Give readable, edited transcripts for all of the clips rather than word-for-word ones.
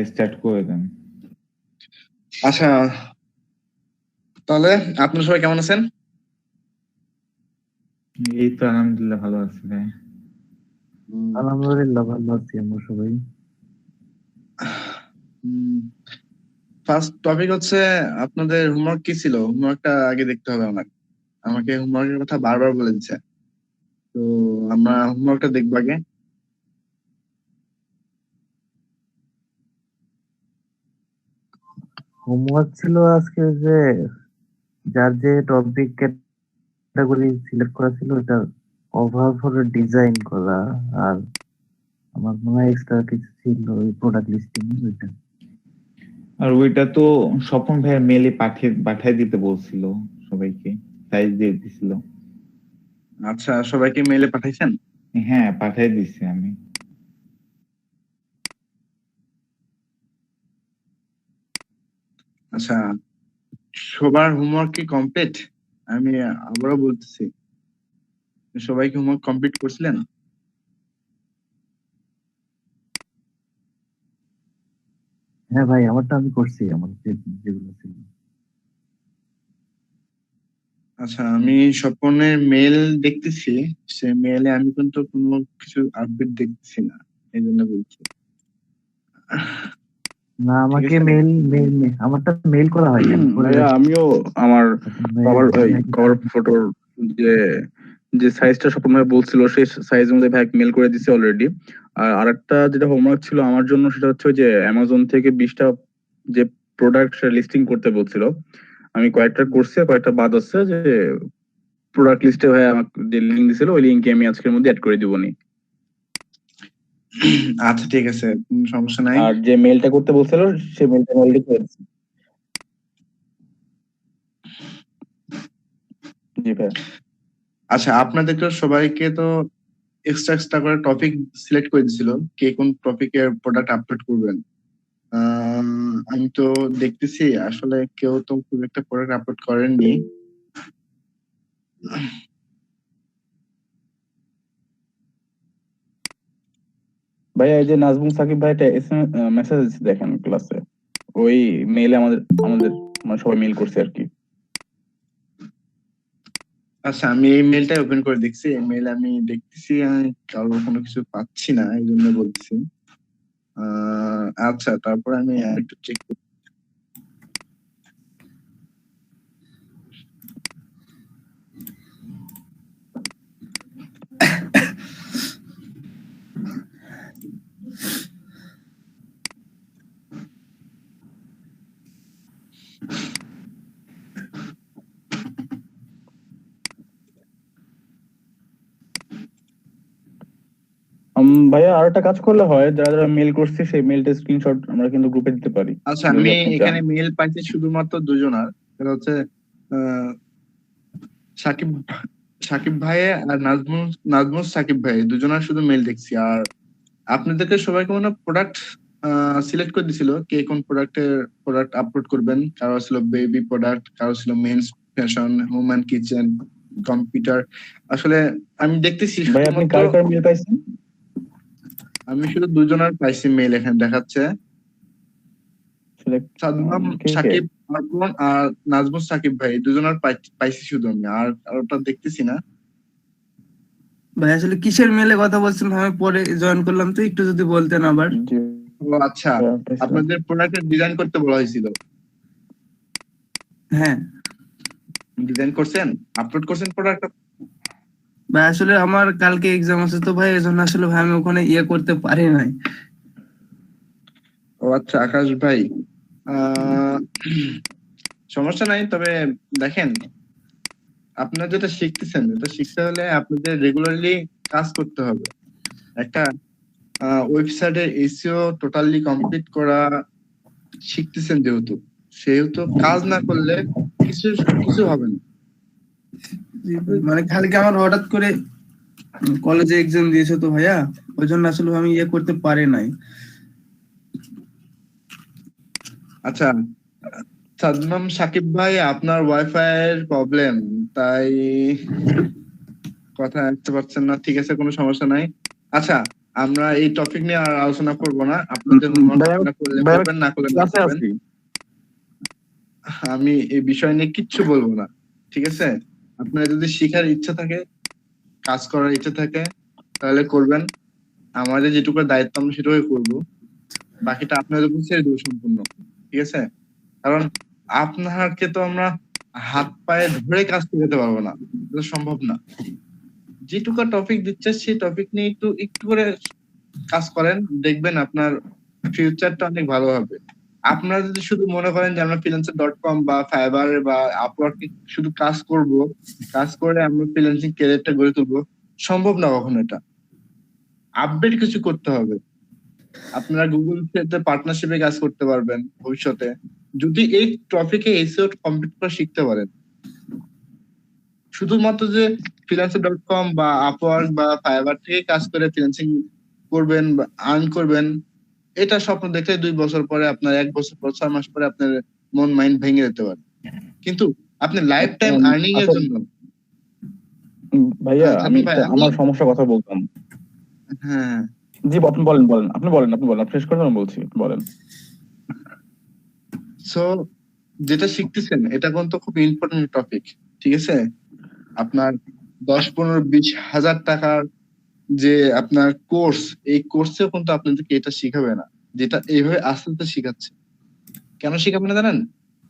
Start করে দেন। আচ্ছা, তাহলে আপনারা সবাই কেমন আছেন? এই তো আলহামদুলিল্লাহ ভালো আছি ভাই। আলহামদুলিল্লাহ ভালো আছি আমরা সবাই। ফার্স্ট টপিক হচ্ছে আপনাদের হোমওয়ার্ক কি ছিল? হোমওয়ার্কটা আগে দেখতে হবে আমাকে হোমওয়ার্কের কথা বারবার বলে দিচ্ছে। তো আমরা হোমওয়ার্কটা দেখবো আগে। হোমওয়ার্ক ছিল আজকে যে যার যে টপিক ক্যাটাগরি সিলেক্ট করা ছিল ওটা ওভারঅল ডিজাইন করা, আর আমার মনে হয় এক্সট্রা কিছু ছিল ওই প্রোডাক্ট লিস্টিং ওইটা। আর ওইটা তো স্বপন ভাইয়ের মেলে পাঠিয়ে দিতে বলছিল সবাইকে, সাইজ দিয়ে দিছিল। আচ্ছা, সবাইকে মেইলে পাঠাইছেন? হ্যাঁ পাঠিয়ে দিছি আমি। আচ্ছা, সবার হোমওয়ার্ক কি কমপ্লিট? আমি আবারও বলতেছি, সবাইকে হোমওয়ার্ক কমপ্লিট করছিলেন? হ্যাঁ ভাই, আমারটা আমি করছি, আমার যেগুলো ছিল। আচ্ছা, আমি স্বপনের মেল দেখতেছি, সে মেলে আমি কিন্তু কোনো কিছু আপডেট দেখতেছি না, এই জন্য বলছি। না, আমাকে আমারটা মেইল করা হয়নি। ভাইয়া আমিও আমার কভার ফটোর যে সাইজটা স্বপন ভাই বলছিল সেই সাইজ অনুযায়ী ভাই মেল করে দিছে অলরেডি। আর আরেকটা যেটা হোমওয়ার্ক ছিল আমার জন্য সেটা হচ্ছে যে অ্যামাজন থেকে 20টা যে প্রোডাক্ট লিস্টিং করতে বলছিল, আমি কয়েকটা করছি আর কয়েকটা বাদ আছে। যে প্রোডাক্ট লিস্টে ভাই আমাকে যে লিংক দিছিল ওই লিংকে আমি আজকের মধ্যে অ্যাড করে দিবনি। আচ্ছা ঠিক আছে, কোনো সমস্যা নাই। আর যে মেলটা করতে বলছিল সেই মেলটা অলরেডি করে দিছি। জি ভাই। আচ্ছা, আপনাদেরকে সবাইকে তো এক্সট্রা করে টপিক সিলেক্ট করে দিছিল, কে কোন টপিকের প্রোডাক্ট আপলোড করবেন। আমি তো দেখতেছি আসলে কেউ তো খুব একটা প্রোডাক্ট আপলোড করেননি। ভাইয়া এই যে নাজমুল সাকিব ভাইটা মেসেজ দেখেন ক্লাসে, ওই মেইলে আমাদের মানে সবাই মেইল করছে আর কি। আচ্ছা, আমি এই মেলটা ওপেন করে দেখছি, এই মেল আমি দেখতেছি, আমি কারোর কোনো কিছু পাচ্ছি না, এই জন্য বলছি। আচ্ছা, তারপর আমি একটু চেক করি। ভাইয়া আর একটা কাজ করলে হয়, যারা যারা মেল করছে সেই মেলটা স্ক্রিনশট আমরা কিন্তু গ্রুপে দিতে পারি। আচ্ছা, আমি এখানে মেল পাইছি শুধুমাত্র দুজনার, সেটা হচ্ছে সাকিব ভাই আর নাজমুল সাকিব ভাই, দুজনের শুধু মেল দেখছি। আর আপনাদেরকে সবাইকে মনে প্রোডাক্ট সিলেক্ট করে দিছিল, কে কোন প্রোডাক্ট আপলোড করবেন। কারো ছিল বেবি প্রোডাক্ট, কারো ছিল men's fashion, home and kitchen, computer. আসলে আমি দেখতেছি ভাই আপনি কার কার মেল পাইছেন? আমি শুধু দুজনের পাইছি মেল, এখানে দেখাচ্ছে সাকিব আর নাজমুল সাকিব ভাই, দুজনের পাইছি শুধু আমি, আর ওটা দেখতেছি না। ভাই আসলে কিসের মেলে কথা বলছেন? আমি পরে জয়েন করলাম, তো একটু যদি বলতেন আবার। ও আচ্ছা, আপনাদের প্রোডাক্টের ডিজাইন করতে বলা হয়েছিল। হ্যাঁ, ডিজাইন করছেন, আপলোড করছেন প্রোডাক্ট। ভাই আসলে আমার কালকে এক্সাম আছে তো ভাই, এজন্য আসলে ভাই আমি ওখানে করতে পারি নাই। ও আচ্ছা, আকাশ ভাই, সমস্যা নাই। তবে দেখেন, আপনারা যেটা শিখতেছেন, এটা শিখতে হলে আপনাদের রেগুলারলি কাজ করতে হবে। একটা ওয়েবসাইটের এসইও টোটালি কমপ্লিট করা শিখতেছেন সেহেতু কাজ না করলে কিছু হবে না। মানে কালকে আমার হঠাৎ করে কলেজে এক্সাম দিয়েছে তো ভাইয়া, ওই জন্য আসলে আমি করতে পারি নাই। আচ্ছা, সাদমান সাকিব ভাই, আপনার ওয়াইফাই এর প্রবলেম, তাই কথা আসতে পারছেন না। ঠিক আছে, কোনো সমস্যা নাই। আচ্ছা, আমরা এই টপিক নিয়ে আর আলোচনা করব না। আপনাদের ভাই, আলোচনা করলে ভাই, করবেন, না করলে না ক্লাসে করবেন। আছি। আমি এই বিষয় নিয়ে কিচ্ছু বলবো না, ঠিক আছে? আপনার যদি শিখার ইচ্ছা থাকে, কাজ করার ইচ্ছা থাকে, তাহলে করবেন। আমাদের যেটুকু দায়িত্ব আমরা সেটুকুই করবো, বাকিটা আপনাদের উপর ছেড়ে দেবো সম্পূর্ণ, ঠিক আছে? কারণ আপনাকে তো আমরা হাত পায়ে ধরে কাজ করতে পারবো না, এটা সম্ভব না। যেটুকু টপিক দিচ্ছে সেই টপিক নিয়ে একটু একটু করে কাজ করেন, দেখবেন আপনার ফিউচারটা অনেক ভালো হবে। আপনারা যদি শুধু মনে করেন যে আমরা freelancer.com বা ফাইবার বা আপওয়ার্কে শুধু কাজ করব, কাজ করে আমরা ফ্রিল্যান্সিং ক্যারিয়ারটা গড়ে তুলবো, সম্ভব না কখনো। এটা আপডেট কিছু করতে হবে। আপনারা গুগল সাথে পার্টনারশিপে কাজ করতে পারবেন ভবিষ্যতে, যদি এই টপিকে এসইও কমপ্লিট করে শিখতে পারেন। শুধুমাত্র যে freelancer.com বা আপওয়ার্ক বা ফাইবার থেকে কাজ করে ফ্রিল্যান্সিং করবেন বা আর্ন করবেন, এটা স্বপ্ন দেখলে 2 বছর পরে, আপনার 1 বছর পর, 6 মাস পরে আপনার মন মাইন্ড ভেঙে যেতে পারে। কিন্তু আপনি লাইফ টাইম আর্নিং এর জন্য ভাইয়া, আচ্ছা, আমি ভাই, আমার সমস্যার কথা বলতাম। হ্যাঁ, জি, আপনি বলেন, আপনি বলেন, আপনি শেষ করে আমি বলছি, আপনি বলেন। সো যেটা শিখতেছেন এটা কিন্তু খুব ইম্পর্টেন্ট টপিক, ঠিক আছে? আপনার 10, 15, 20 হাজার টাকার যে আপনার কোর্স, এই কোর্সেও কিন্তু আপনাদেরকে এটা শিখাবে না, যেটা এইভাবে আস্তে আস্তে শিখাচ্ছে। কেন শিখাবে না জানেন?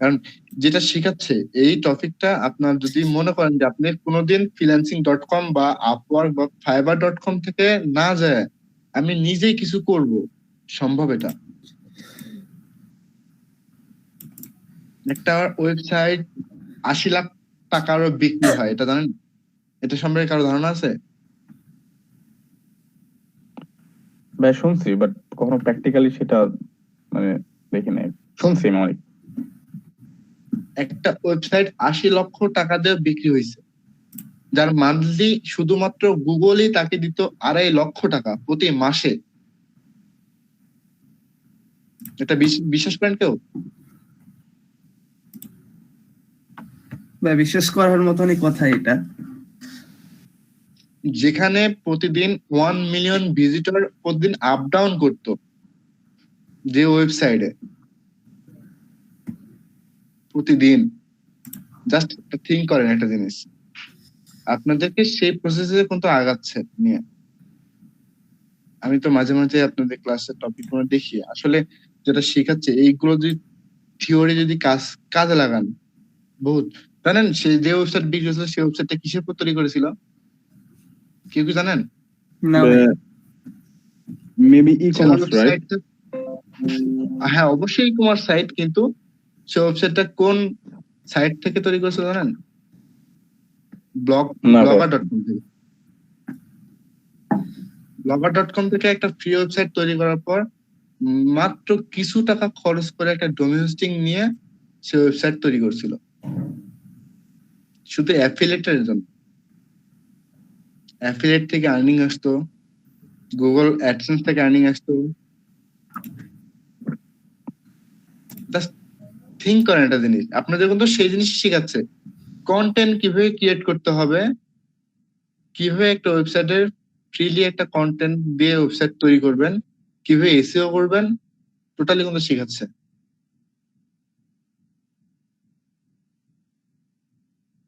কারণ যেটা শিখাচ্ছে এই টপিকটা, আপনার যদি মনে করেন যে আপনি কোনোদিন freelancing.com বা আপওয়ার্ক বা fiverr.com থেকে না যায় আমি নিজেই কিছু করব, সম্ভব এটা? একটা ওয়েবসাইট 80 লাখ টাকারও বিক্রি হয়, এটা জানেন? এটা সম্পর্কে কারো ধারণা আছে? ভাই শুনছি, বাট কখনো প্র্যাকটিক্যালি সেটা মানে দেখি নাই। শুনছি আমি অনেক। একটা ওয়েবসাইট 80 লক্ষ টাকা দিয়ে বিক্রি হয়েছে, যার মান্থলি শুধুমাত্র গুগলই তাকে দিত 2.5 লক্ষ টাকা প্রতি মাসে। এটা বিশ্বাস করেন কেউ? ভাই বিশ্বাস করার মতনই কথা এটা। যেখানে প্রতিদিন 1 মিলিয়ন ভিজিটর প্রতিদিন আপ ডাউন করতো যে ওয়েবসাইটে, প্রতিদিন। জাস্ট থিঙ্ক করেন একটা জিনিস, আপনাদেরকে সেই প্রসেসে কিন্তু আগাচ্ছে নিয়ে। আমি তো মাঝে মাঝে আপনাদের ক্লাসের টপিক গুলো দেখি, আসলে যেটা শেখাচ্ছে এইগুলো যদি থিওরি যদি কাজে লাগান, বহুত। জানেন সে যে ওয়েবসাইট বিক্রি হয়েছিল সেই ওয়েবসাইটটা কিসের উপর তৈরি করেছিল? কেউ কি জানেন? না ভাই, মেবি ই-কমার্স, রাইট? হ্যাঁ, অবশ্যই ই কমার্স সাইট, কিন্তু সেই ওয়েবসাইটটা কোন সাইট থেকে তৈরি করেছিল জানেন? না ভাই। ব্লগার.কম থেকে। ব্লগার.কম থেকে একটা ফ্রি ওয়েবসাইট তৈরি করার পর মাত্র কিছু টাকা খরচ করে একটা ডোমেইন হোস্টিং নিয়ে সে ওয়েবসাইট তৈরি করছিল, শুধু অ্যাফিলিয়েটের জন্য। অ্যাফিলিয়েট থেকে আর্নিং আসতো, গুগল অ্যাডসেন্স থেকে আর্নিং আসতো। জাস্ট থিঙ্ক করেন একটা জিনিস, আপনাদের কিন্তু সেই জিনিস শেখাচ্ছে কন্টেন্ট কিভাবে ক্রিয়েট করতে হবে, কিভাবে একটা ওয়েবসাইটের ফ্রিলি একটা কন্টেন্ট দিয়ে ওয়েবসাইট তৈরি করবেন, কিভাবে এসইও করবেন, টোটালি কিন্তু শেখাচ্ছে।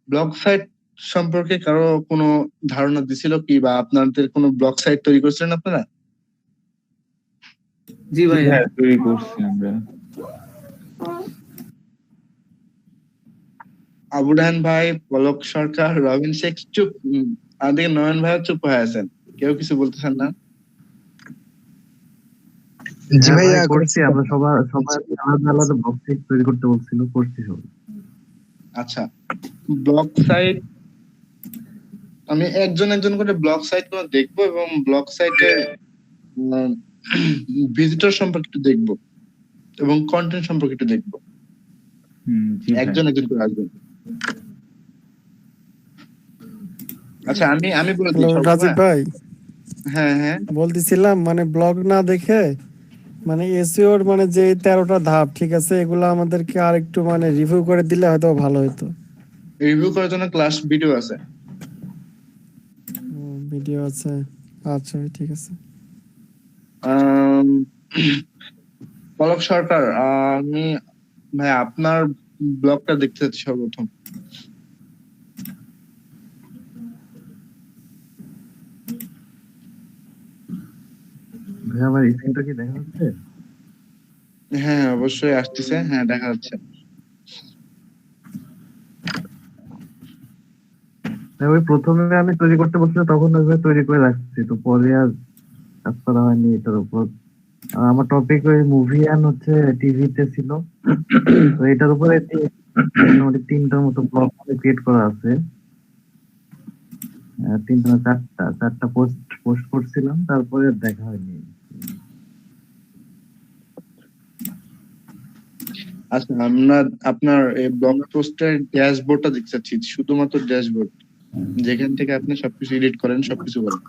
ব্লগ সাইট সম্পর্কে কারো কোনো ধারণা দিছিল কি, বা আপনাদের কোনো ব্লগ সাইট তৈরি করছিলেন আপনারা? জি ভাই। হ্যাঁ, তৈরি করছি আমরা। আবু রাহান ভাই, পলক সরকার, রবিন শেখ চুপ, আর দিকে নয়ন ভাই চুপ হয়ে আছেন, কেউ কিছু বলতেছেন না। জি ভাইয়া করছি, আমরা সবার আলাদা আলাদা বক্স তৈরি করতে বলছিল, করছি সব। আচ্ছা, ব্লগ সাইট আমি একজন একজন করে ব্লগ সাইট গুলো দেখবো এবং ব্লগ সাইটে ভিজিটর সম্পর্কে একটু দেখবো এবং কন্টেন্ট সম্পর্কে একটু দেখবো। জি ভাই। একজন একজন করে আসবেন। আচ্ছা, আমি বলে দিই সব। রাজীব ভাই, হ্যাঁ হ্যাঁ, বলতেছিলাম মানে ব্লগ না দেখে মানে এসইওর মানে যে 13টা ধাপ, ঠিক আছে, এগুলো আমাদেরকে আর একটু মানে রিভিউ করে দিলে হয়তো ভালো হতো। রিভিউ করার জন্য ক্লাস ভিডিও আছে। ভিডিও আছে, আচ্ছা ঠিক আছে। আম, পলক সরকার, আমি ভাই আপনার ব্লগটা দেখতে চাচ্ছি সর্বপ্রথম। ভাই আমার স্ক্রিনটা কি দেখা যাচ্ছে? হ্যাঁ অবশ্যই আসতেছে, হ্যাঁ দেখা যাচ্ছে। ভাই ওই প্রথমে আমি তৈরি করতে বলছিলাম তখন ওইভাবে তৈরি করে রাখছি, তো পরে আর কাজ করা হয়নি এটার উপর। আর আমার টপিক ওই মুভি অ্যান্ড হচ্ছে টিভিতে ছিল, তো এটার উপরে মোটামুটি 3টার মতো ব্লগ ক্রিয়েট করা আছে। 3টা না 4টা পোস্ট পোস্ট করছিলাম, তারপরে আর দেখা হয়নি। আচ্ছা, আমরা আপনার এই ব্লগ পোস্টের ড্যাশবোর্ডটা দেখতে চাচ্ছি, শুধুমাত্র ড্যাশবোর্ড, যেখান থেকে আপনি সবকিছু এডিট করেন, সবকিছু করেন।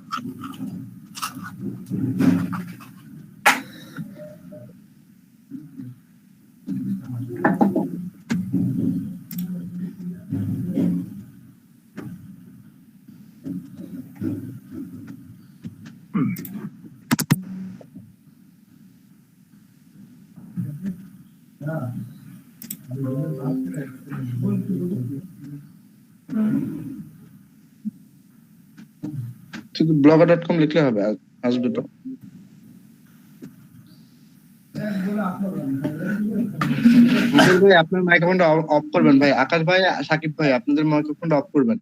শুধু blogger.com লিখলে হবে, আসবে তো। মুকুল ভাই আপনার মাইক্রোফোনটা অফ করবেন ভাই, আকাশ ভাই, সাকিব ভাই আপনাদের মাইক্রোফোনটা অফ করবেন।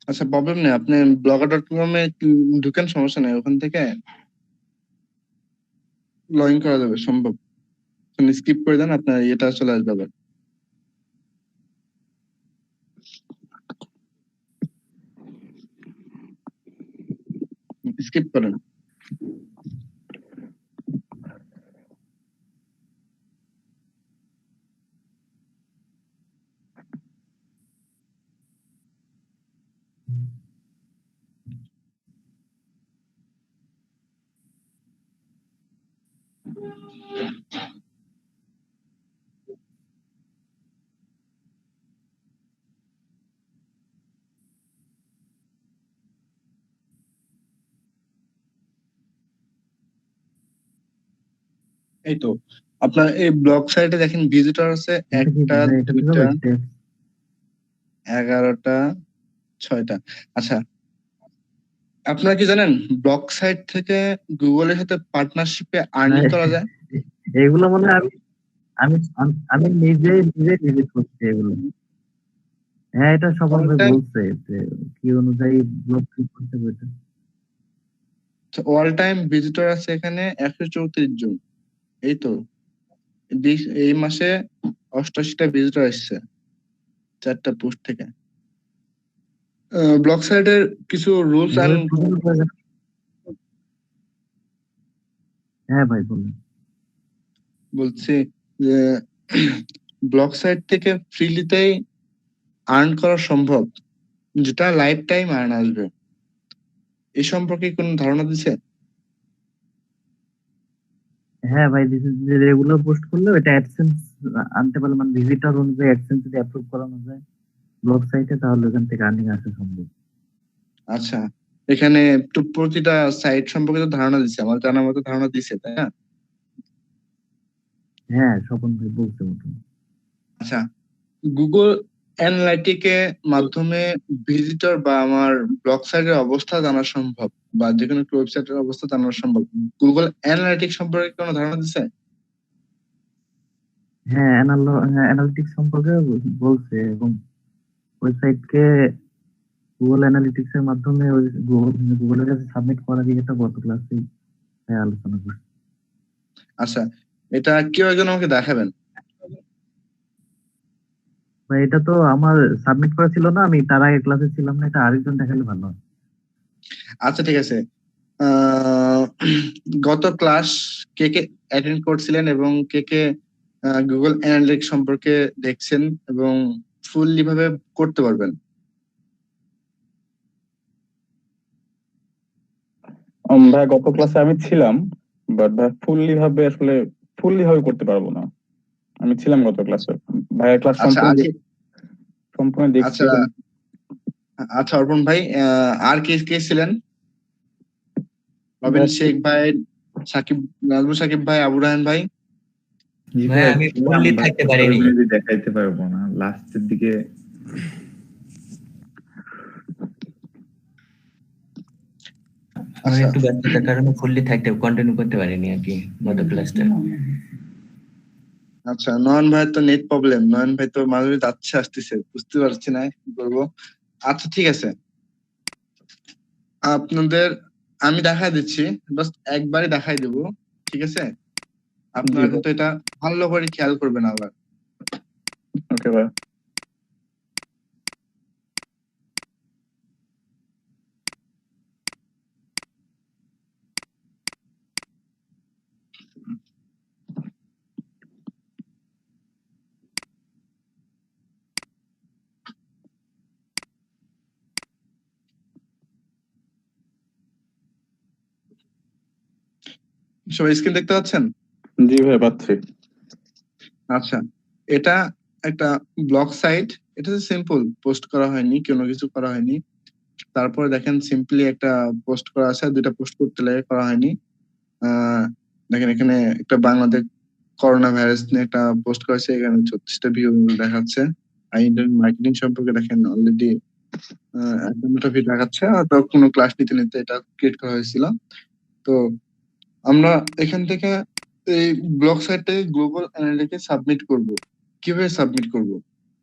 আচ্ছা প্রবলেম নেই, আপনি blogger.com এ ঢুকেন, সমস্যা নেই, ওখান থেকে লগ ইন করা যাবে, সম্ভব। স্কিপ করে দেন, আপনার এটা চলে আসবে আবার, স্কিপ করেন। এই তো আপনার এই ব্লগ সাইটে দেখেন ভিজিটর আছে এটা কি 1টা, ভাই, এটা কি 2টা, হবে text? 11টা, 6টা। আচ্ছা, আপনারা কি জানেন ব্লগ সাইট থেকে গুগলের সাথে পার্টনারশিপে আর্নিং ভাই, করা যায়? এগুলো মানে আমি আমি নিজে ভিজিট করছি এগুলো। হ্যাঁ, এটা স্বপন অল ভাই টাইম, বলছে যে কি অনুযায়ী ব্লগ ক্লিক করতে হবে এটা। অল টাইম ভিজিটর আছে এখানে 134 জন। এই তো এই মাসে 88টা ভিজিটর আসছে 4টা পোস্ট থেকে। ব্লগ সাইটের কিছু রুলস এভাবে এন্ড, প্রচার করা যায়। হ্যাঁ ভাই বলুন। বলছি যে ব্লগ সাইট থেকে ফ্রিলিতেই আর্ন করা সম্ভব, যেটা লাইফ টাইম আর্ন আসবে। এই সম্পর্কে কোনো ধারণা দিছে? হ্যাঁ ভাই, দিস ইজ যে রেগুলার পোস্ট করলে এটা অ্যাডসেন্স আনতে পারলে, মানে ভিজিটর অনুযায়ী অ্যাডসেন্স যদি অ্যাপ্রুভ করানো যায় ব্লগ সাইটে, তাহলে ওখান থেকে আর্নিং আসা সম্ভব। আচ্ছা, এখানে একটু প্রতিটা সাইট সম্পর্কে তো ধারণা দিছে, আমার জানার মতো ধারণা দিছে, তাই না? হ্যাঁ, স্বপন ভাই বলছে মতন। আচ্ছা, গুগল অ্যানালাইটিকের মাধ্যমে ভিজিটর বা আমার ব্লগ সাইটের অবস্থা জানা সম্ভব, বা যে কোনো একটা ওয়েবসাইটের অবস্থা জানা সম্ভব। গুগল অ্যানালাইটিক সম্পর্কে কোনো ধারণা দিছে? হ্যাঁ, অ্যানালিটিক্স সম্পর্কে বলছে, এবং ওয়েবসাইটকে গুগল অ্যানালিটিক্স এর মাধ্যমে ওই গুগলের কাছে সাবমিট করা দিয়ে এটা গত ক্লাসেই আলোচনা করছি। আচ্ছা, এটা কেউ একজন আমাকে দেখাবেন। ভাই এটা তো আমার সাবমিট করা ছিল না, আমি তার আগে ক্লাসে ছিলাম না, এটা আরেকজন দেখালে ভালো হয়। আচ্ছা ঠিক আছে। আহ, গত ক্লাস কে কে অ্যাটেন্ড করছিলেন এবং কে কে গুগল অ্যানালিটিক্স সম্পর্কে দেখছেন এবং ফুললি ভাবে করতে পারবেন? ভাই গত ক্লাসে আমি ছিলাম, বাট ভাই ফুললি ভাবে করতে পারবো না। আমি ছিলাম গত ক্লাসে, ভাইয়ের ক্লাস আচ্ছা আজকে সম্পূর্ণ দেখছি। আচ্ছা আচ্ছা অর্পণ ভাই, আর কে কে ছিলেন? রবিন শেখ ভাই, সাকিব, নাজমুল সাকিব ভাই, আবু রায়হান ভাই। জি ভাই, ভাই, আমি ছিলাম, ফুললি but থাকতে সবাই পারিনি। মিলে দেখাইতে পারবো না লাস্টের দিকে। আমি আচ্ছা একটু ব্যস্ততার কারণে ফুললি থাকতে কন্টিনিউ করতে পারিনি আর কি গত ক্লাসটা। আচ্ছা, নয়ন ভাই তো নেট প্রবলেম, নয়ন ভাই তো মাঝে মাঝে যাচ্ছে আসতেছে, বুঝতে পারছি না কি করবো। আচ্ছা ঠিক আছে, আপনাদের আমি দেখাই দিচ্ছি, বাস একবারই দেখাই দেবো, ঠিক আছে? আপনারা কিন্তু এটা ভালো করে খেয়াল করবেন আবার। ওকে ভাই। সবাই স্ক্রিন দেখতে পাচ্ছেন? জি ভাই পাচ্ছি। আচ্ছা, এটা একটা ব্লগ সাইট, এটা সিম্পল পোস্ট করা হয়নি, কোনো কিছু করা হয়নি। তারপরে দেখেন সিম্পলি একটা পোস্ট করা আছে, দুইটা পোস্ট করতে লাগে, করা হয়নি। দেখেন এখানে একটা বাংলাদেশ করোনা ভাইরাস নিয়ে একটা পোস্ট করেছে, এখানে 36টা ভিউ দেখাচ্ছে। মার্কেটিং সম্পর্কে দেখেন অলরেডি 1-2টা ভিউ দেখাচ্ছে, হয়তো কোনো ক্লাস নিতে নিতে এটা ক্রিয়েট করা হয়েছিল। তো আমরা এখান থেকে এই ব্লগ সাইটে গ্লোবাল অ্যানালিটিকে সাবমিট করব। কিভাবে সাবমিট করব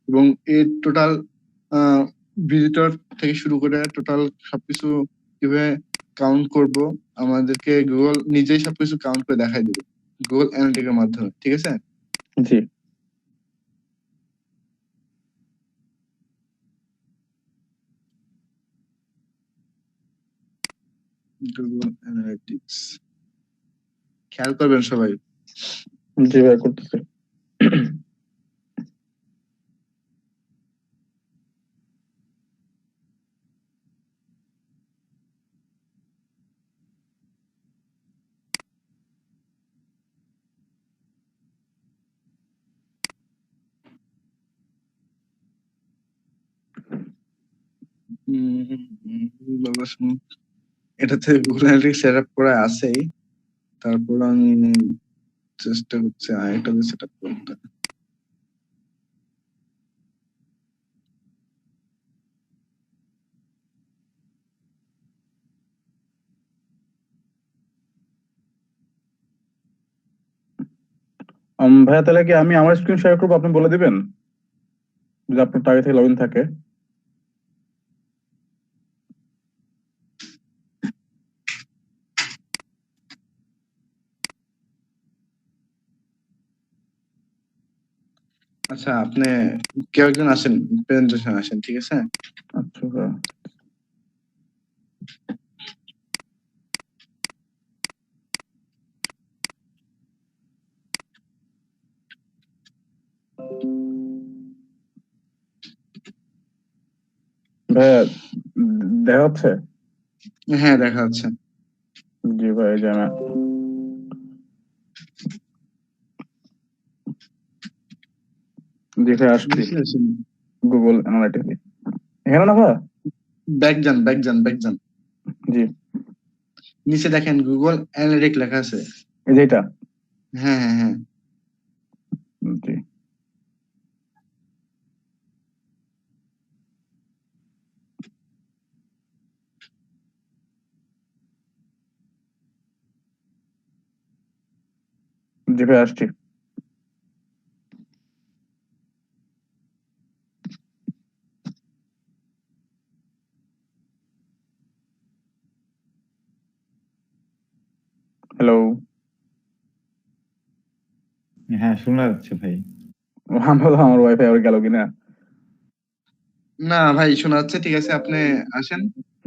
এবং এর টোটাল ভিজিটর থেকে শুরু করে টোটাল সবকিছু কিভাবে কাউন্ট করব, আমাদেরকে গুগল নিজেই সবকিছু কাউন্ট করে দেখাই দেবে গুগল অ্যানালিটিকের মাধ্যমে, ঠিক আছে? জি গুগল অ্যানালিটিক্স খেয়াল করবেন সবাই। জি ভাই করতেছি। বাবা শুনুন, এটাতে গুগল অ্যানালিটিক্স সেট আপ করা আছেই, তারপর আমি চেষ্টা করছি আরেকটাতে সেট আপ করতে। ভাইয়া তাহলে কি আমি আমার স্ক্রিন শেয়ার করবো, আপনি বলে দিবেন যদি আপনার আগে থেকে লগ ইন থাকে? আচ্ছা, আপনি কেউ একজন আসেন, প্রেজেন্টেশন আসেন, ঠিক আছে? আচ্ছা ভাইয়া। ভাইয়া দেখা হচ্ছে? হ্যাঁ দেখা যাচ্ছে। জি ভাই, এই যে আমি জি ভাই আসছি গুগল অ্যানালিটিক্স। এখানে না ভাইয়া? ব্যাক যান, ব্যাক যান, ব্যাক যান। জি নিচে দেখেন গুগল অ্যানালিটিক লেখা আছে। এই যে এটা? হ্যাঁ হ্যাঁ হ্যাঁ, জি জি ভাই আসছি। হ্যালো। হ্যাঁ, শোনা যাচ্ছে ভাই। আমরা তো আমার ওয়াইফাই আবার গেল কিনা। না ভাই শোনা যাচ্ছে, ঠিক আছে আপনি আসেন।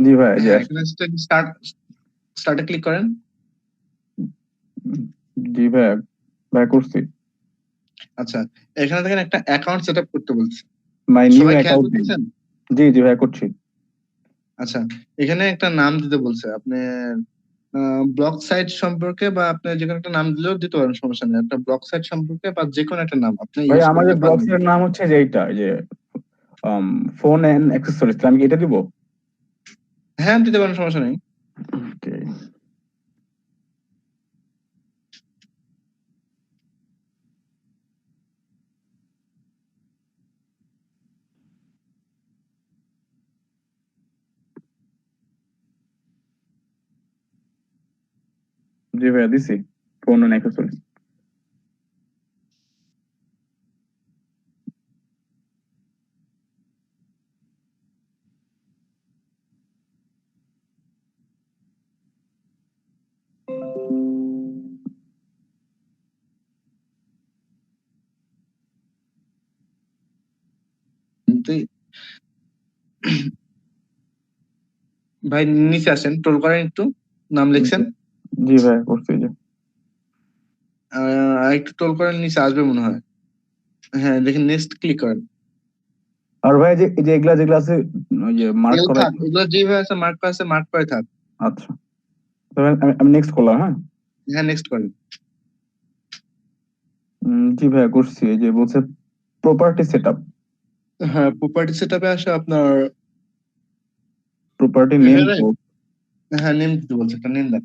জি ভাই, জি হ্যাঁ, আসছি। এখানে স্টার্টে ক্লিক করেন। জি ভাই, ভাই করছি। আচ্ছা, এখানে দেখেন একটা অ্যাকাউন্ট সেট আপ করতে বলছে, মাই নিউ সবাই খেয়াল অ্যাকাউন্ট। করতেছেন? জি জি ভাই করছি। আচ্ছা, এখানে একটা নাম দিতে বলছে, আপনি ব্লগ সাইট সম্পর্কে বা আপনি যে কোনো একটা নাম দিলেও দিতে পারেন, সমস্যা নেই। একটা ব্লগ সাইট সম্পর্কে বা যে কোনো একটা নাম আপনি ভাই ইউজ আমাদের করতে ব্লগস পারবেন। এর নাম হচ্ছে যে এইটা, যে ফোন এন্ড অ্যাক্সেসরিজ, আমি কি এটা দিব? হ্যাঁ দিতে পারেন, সমস্যা নেই। ওকে। জি ভাই দিছি, ফোন এন্ড অ্যাক্সেসরিজ। তো ভাই নিচে আসেন, টোল করেন একটু, নাম লিখছেন। জি ভাই করছি যে। আর একটু টোল করেন, নিচে আসবে মনে হয়। হ্যাঁ দেখেন, নেক্সট ক্লিক করেন। আর ভাই যে এই যে এগুলা যেগুলা আছে, ওই যে মার্ক এগুলো করা। থাক, এগুলো যেভাবে আছে মার্ক করা আছে, মার্ক করে থাক। আচ্ছা, তবে আমি নেক্সট করলাম, হ্যাঁ। হ্যাঁ নেক্সট করেন। জি ভাই করছি, এই যে বলছে প্রপার্টি সেটআপ। হ্যাঁ, প্রপার্টি সেটআপে আসে আপনার প্রপার্টি নেম। এখানে, হ্যাঁ নেম দিতে বলছে, একটা নেম দেন।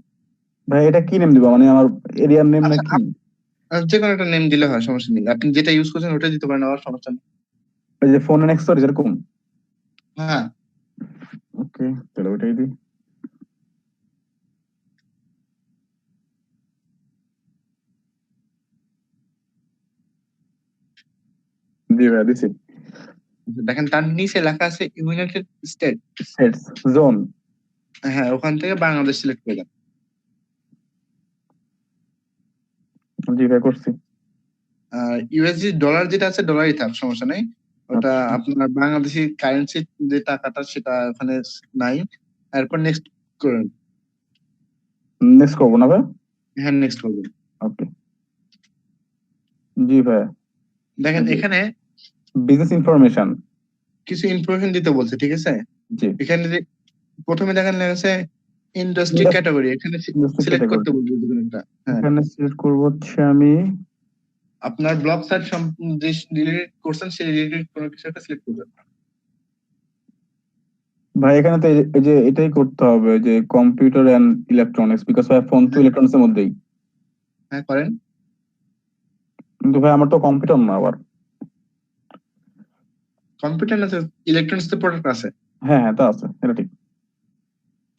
ভাই এটা কি নেম দিব, মানে আমার এরিয়ার নেম আচ্ছা, নাকি? যে কোনো একটা নেম দিলে হয়, সমস্যা নেই। আপনি যেটা ইউজ করছেন ওটা দিতে পারেন, আবার সমস্যা নেই। এই যে ফোন এন্ড অ্যাক্সেসরিজ এরকম। হ্যাঁ ওকে, তাহলে ওইটাই দিই। জি ভাই দিছি। দেখেন, তার নিচে লেখা আছে ইউনাইটেড স্টেট। Sets zone. হ্যাঁ, ওখান থেকে বাংলাদেশ সিলেক্ট করে দেন। জি ভাই করছি। আর ইউএসডি ডলার যেটা আছে, ডলারই থাক, সমস্যা নেই। ওটা আচ্ছা, আপনার বাংলাদেশি কারেন্সি যে টাকাটা সেটা ওখানে নাই। এরপর নেক্সট করেন। নেক্সট করবো না ভাই? হ্যাঁ নেক্সট করবেন। ওকে। জি ভাই, দেখেন এখানে বিজনেস ইনফরমেশন। কিছু ইনফরমেশন দিতে বলছে, ঠিক আছে। জি। এখানে যে প্রথমে দেখেন লেখা আছে ইন্ডাস্ট্রি ক্যাটাগরি, এখানে ইন্ডাস্ট্রি সিলেক্ট করতে ক্যাটাগরি, বলবে যে কোনো একটা। হ্যাঁ, এখানে সিলেক্ট করবো হচ্ছে আমি। আপনার ব্লগ সাইট যে রিলেটেড করছেন সেই রিলেটেড কোনো কিছু একটা সিলেক্ট করবেন। ভাই এখানে তো এই যে এটাই করতে হবে, যে কম্পিউটার এন্ড ইলেকট্রনিক্স, বিকজ ভাই ফোন তো হ্যাঁ ইলেকট্রনিক্স এর মধ্যেই। হ্যাঁ করেন। কিন্তু ভাই আমার তো কম্পিউটার না আবার। কম্পিউটার আছে, ইলেকট্রনিক্স প্রোডাক্ট আছে। হ্যাঁ হ্যাঁ তা আছে, এটা ঠিক।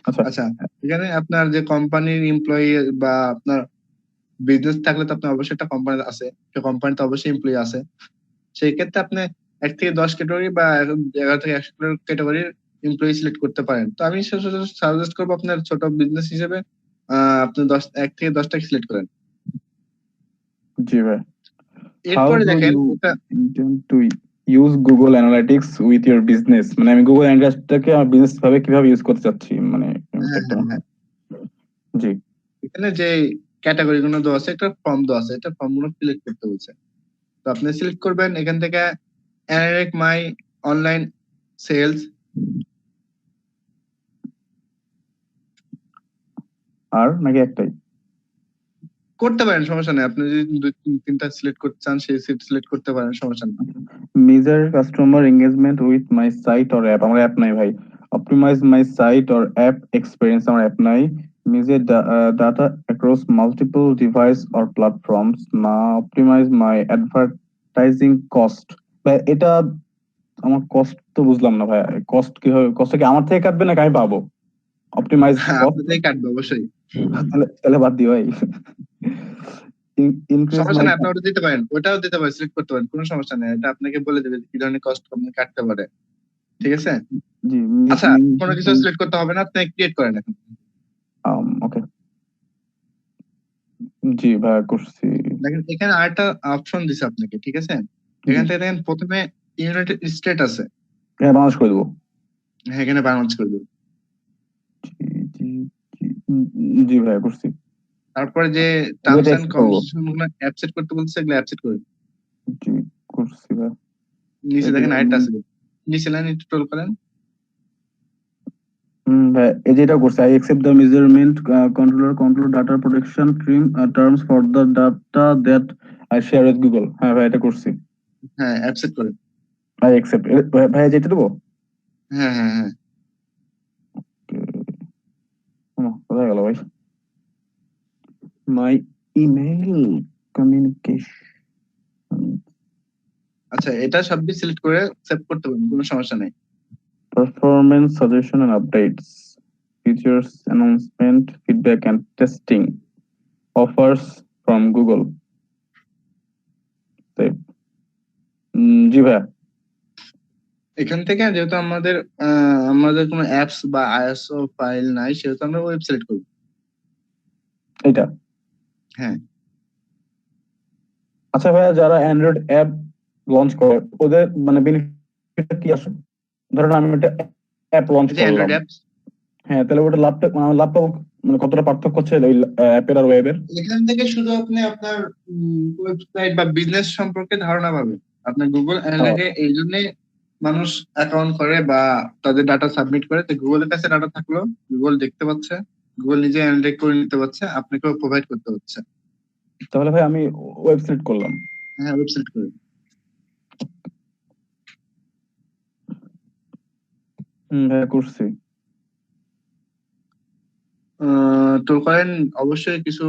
আচ্ছা। আচ্ছা, এখানে আপনার যে কোম্পানির এমপ্লয়ি বা আপনার বিজনেস থাকলে তো আপনার অবশ্যই একটা কোম্পানি আছে, সেই কোম্পানিতে অবশ্যই এমপ্লয়ি আছে। সেই ক্ষেত্রে আপনি 1 থেকে 10 ক্যাটাগরি বা 11 থেকে 100 ক্যাটাগরির এমপ্লয়ি সিলেক্ট করতে পারেন। তো আমি সাজেস্ট করবো আপনার ছোট বিজনেস হিসেবে আপনি 1 থেকে 10টা সিলেক্ট করেন। জি ভাই। হাউ এরপরে ডু দেখেন ইউ এটা, intend to use Google analytics with your business, মানে আমি গুগল অ্যানালিটিক্সটাকে আমার বিজনেস ভাবে কিভাবে ইউজ করতে চাচ্ছি, মানে হ্যাঁ একটা। হ্যাঁ হ্যাঁ, জি। এখানে যে ক্যাটাগরি গুলো দেওয়া আছে, একটা ফর্ম দেওয়া আছে, এটা ফর্ম গুলো সিলেক্ট করতে বলছে। তো আপনি সিলেক্ট করবেন এখান থেকে অ্যানালিটিক মাই অনলাইন সেলস। আর নাকি একটাই? করতে পারেন, সমস্যা নেই। আপনি যদি 2-3টা সিলেক্ট করতে চান, সেই সিলেক্ট করতে পারেন, সমস্যা নেই। Measure customer engagement with my site or app, আমার অ্যাপ নাই ভাই। Optimise my site or app experience, আমার অ্যাপ নাই। Measure data across multiple device or platforms, না। Optimise my advertising cost. ভাই এটা আমার কস্ট তো বুঝলাম না ভাই, কস্ট কি হবে? কস্ট কি আমার থেকে কাটবে নাকি আমি পাবো? অপটিমাইজ হ্যাঁ কস্ট। আপনাদেরই কাটবে অবশ্যই। তাহলে তাহলে বাদ দিই ভাই। ইনক্রিজ সমস্যা মাই। নেই, আপনি ওটা দিতে পারেন, ওটাও দিতে পারেন, সিলেক্ট করতে পারেন, কোনো সমস্যা নেই। এটা আপনাকে বলে দেবে কি ধরনের কস্ট আপনি কাটতে পারে, ঠিক আছে। জি। আচ্ছা, কোনো কিছু সিলেক্ট করতে হবে না, আপনি ক্রিয়েট করেন এখন। ওকে। জি ভাই করছি। দেখেন এখানে আরেকটা অপশন দিছে আপনাকে, ঠিক আছে। জি। এখান থেকে দেখেন প্রথমে ইউনাইটেড স্টেট আছে, হ্যাঁ বাংলাদেশ করে দেবো। হ্যাঁ এখানে বাংলাদেশ করে দেবো। জি ভাইয়া করছি। তারপরে যে টার্মস এন্ড accept করবো। কন্ডিশন গুলো অ্যাকসেপ্ট করতে বলছে, এগুলো অ্যাকসেপ্ট করে জি করছি ভাই। নিচে দেখেন এগুলো- আরেকটা আছে, নিচে লাইন একটু টোল করেন। ভাই এই যে এটা করছে, I accept the measurement control data protection terms for the data that I share with Google. হ্যাঁ ভাই এটা করছি। হ্যাঁ অ্যাকসেপ্ট করেন। I accept. ভাই যেটা দেবো। হ্যাঁ হ্যাঁ হ্যাঁ কোথায় গেল ভাই? মাই ইমেল কমিউনিকেশন আচ্ছা এটা সবই সিলেক্ট করে সেভ করতে পারেন, কোনো সমস্যা নেই। performance suggestion and updates, features announcement, feedback and testing, offers from Google. জি ভাইয়া। এখান থেকে যেহেতু আমাদের কোনো অ্যাপস বা আইএসও ফাইল নাই, সেহেতু আমরা ওয়েব সিলেক্ট করব। এটা হ্যাঁ আচ্ছা ভাইয়া, যারা অ্যান্ড্রয়েড অ্যাপ লঞ্চ করে ওদের মানে বেনিফিট কি আসে? ধরেন আমি একটা অ্যাপ লঞ্চ যে অ্যান্ড্রয়েড করলাম, অ্যাপস, হ্যাঁ তাহলে ওটা ল্যাপটপ মানে কতটা পার্থক্য হচ্ছে ওই অ্যাপের আর ওয়েবের? এখান থেকে শুধু আপনি আপনার ওয়েবসাইট বা বিজনেস সম্পর্কে ধারণা পাবেন। আপনার গুগল অ্যানালিটিকে এই জন্য মানুষ অ্যাকাউন্ট করে বা তাদের ডাটা সাবমিট করে, তো গুগলের কাছে ডাটা থাকলো, গুগল দেখতে পাচ্ছে, গুগল নিজে অ্যানালিটিক করে নিতে পারছে, আপনাকেও প্রোভাইড করতে হচ্ছে। তাহলে ভাই আমি ওয়েবসাইট করলাম। হ্যাঁ ওয়েবসাইট করে ভাইয়া করছি। টোল করেন, অবশ্যই কিছু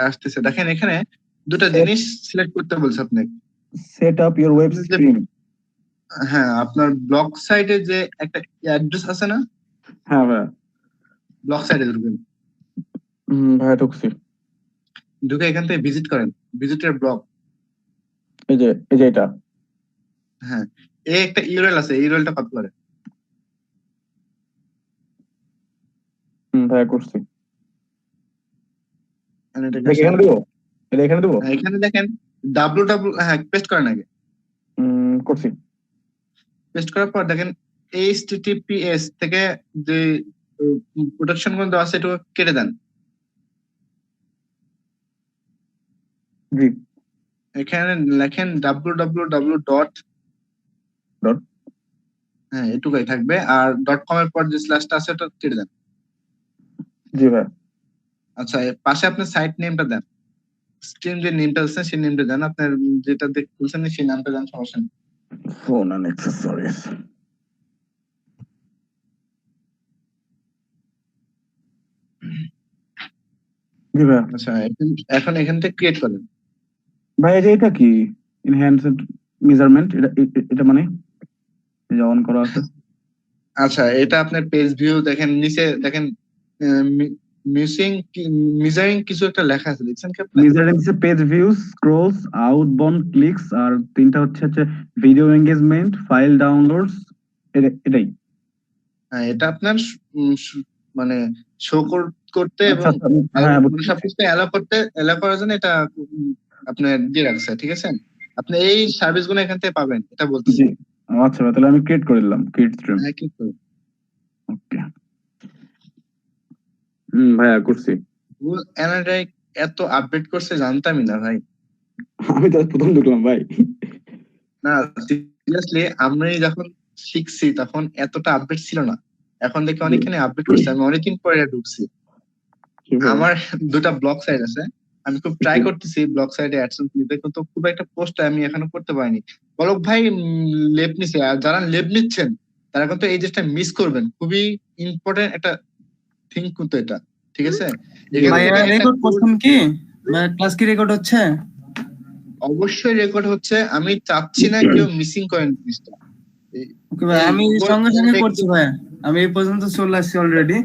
আসতেছে। দেখেন এখানে দুটা জিনিস সিলেক্ট করতে বলছে আপনাকে। সেট আপ ইউর ওয়েব যে- স্ট্রিম। হ্যাঁ আপনার ব্লগ সাইটে যে একটা অ্যাড্রেস আছে না, হ্যাঁ ভাইয়া। ব্লগ সাইটে ঢুকবেন, ভাইয়া ঢুকছি। ঢুকে এখান থেকে ভিজিট করেন, ভিজিটের ব্লগ। এই যে এটা। হ্যাঁ এই একটা ইউরএল আছে, ইউরএলটা কপি করেন। ভাইয়া করছি। And এটাকে এটা এখানে দেবো? এটা এখানে দেবো? হ্যাঁ, এখানে দেখেন www, হ্যাঁ পেস্ট করেন আগে। করছি। পেস্ট করার পর দেখেন HTTPS থেকে যে প্রোটেকশন গুলো দেওয়া আছে এটা কেটে দেন। জি। এখানে লেখেন www ডট, Dot? হ্যাঁ এটুকুই থাকবে, আর .com এর পর যে স্ল্যাশটা আছে ওটা কেটে দেন। জি ভাই। আচ্ছা এর পাশে আপনার সাইট নেমটা দেন, স্ট্রিম যে নেমটা আছে সেই নেমটা দেন, আপনার যেটা দেখতেছেন সেই নামটা দেন, সমস্যা নেই। Phone and accessories. জি ভাই। আচ্ছা এখন এখান থেকে ক্রিয়েট করেন। ভাই এই যে এটা কি এনহ্যান্সড মেজারমেন্ট? এটা মানে এই যে অন করা আছে। আচ্ছা এটা আপনার পেজ ভিউ দেখেন, নিচে দেখেন মিজারিং কিছু একটা লেখা আছে, দেখছেন কি আপনি? মেজারিং হচ্ছে page views, scrolls, outbound clicks, আর তিনটা হচ্ছে ভিডিও এঙ্গেজমেন্ট, ফাইল ডাউনলোডস। এটাই। হ্যাঁ এটা আপনার মানে শো করতে এবং আচ্ছা, হ্যাঁ সবকিছু এলাও করার জন্য এটা আপনার দিয়ে রাখছে, ঠিক আছে? আপনি এই সার্ভিস গুলো এখান থেকে পাবেন, এটা বলতেছি। জি। আচ্ছা ভাই, তাহলে আমি ক্রিয়েট করে দিলাম ক্রিয়েট স্ট্রিম। হ্যাঁ কি করবেন? ওকে। ভাইয়া করছি। গুগল অ্যানালাইটিক এত আপডেট করছে জানতামই না ভাই। আমি তো প্রথম দেখলাম ভাই। না সিরিয়াসলি আমি যখন শিখছি তখন এতটা আপডেট ছিল না, এখন দেখি অনেকখানি আপডেট করছে। আমি অনেকদিন পরে ঢুকছি। আমার দুটা ব্লগ সাইট আছে, আমি খুব ট্রাই করতেছি ব্লগ সাইটে অ্যাডসেন্স নিতে, কিন্তু খুব একটা পোস্ট আমি এখনো করতে পারিনি। পলক ভাই লেপ নিছে, আর যারা লেপ নিচ্ছেন তারা কিন্তু এই জিনিসটা মিস করবেন, খুবই ইম্পর্টেন্ট একটা থিং কিন্তু এটা, ঠিক আছে? এখান ভাইয়া থেকে একটা রেকর্ড করছেন কি? ক্লাস কি রেকর্ড হচ্ছে? অবশ্যই রেকর্ড হচ্ছে, আমি চাচ্ছি না কেউ মিসিং করেন জিনিসটা। ওকে ভাই, আমি সঙ্গে সঙ্গে করছি ভাইয়া, আমি এই পর্যন্ত চলে আসছি অলরেডি।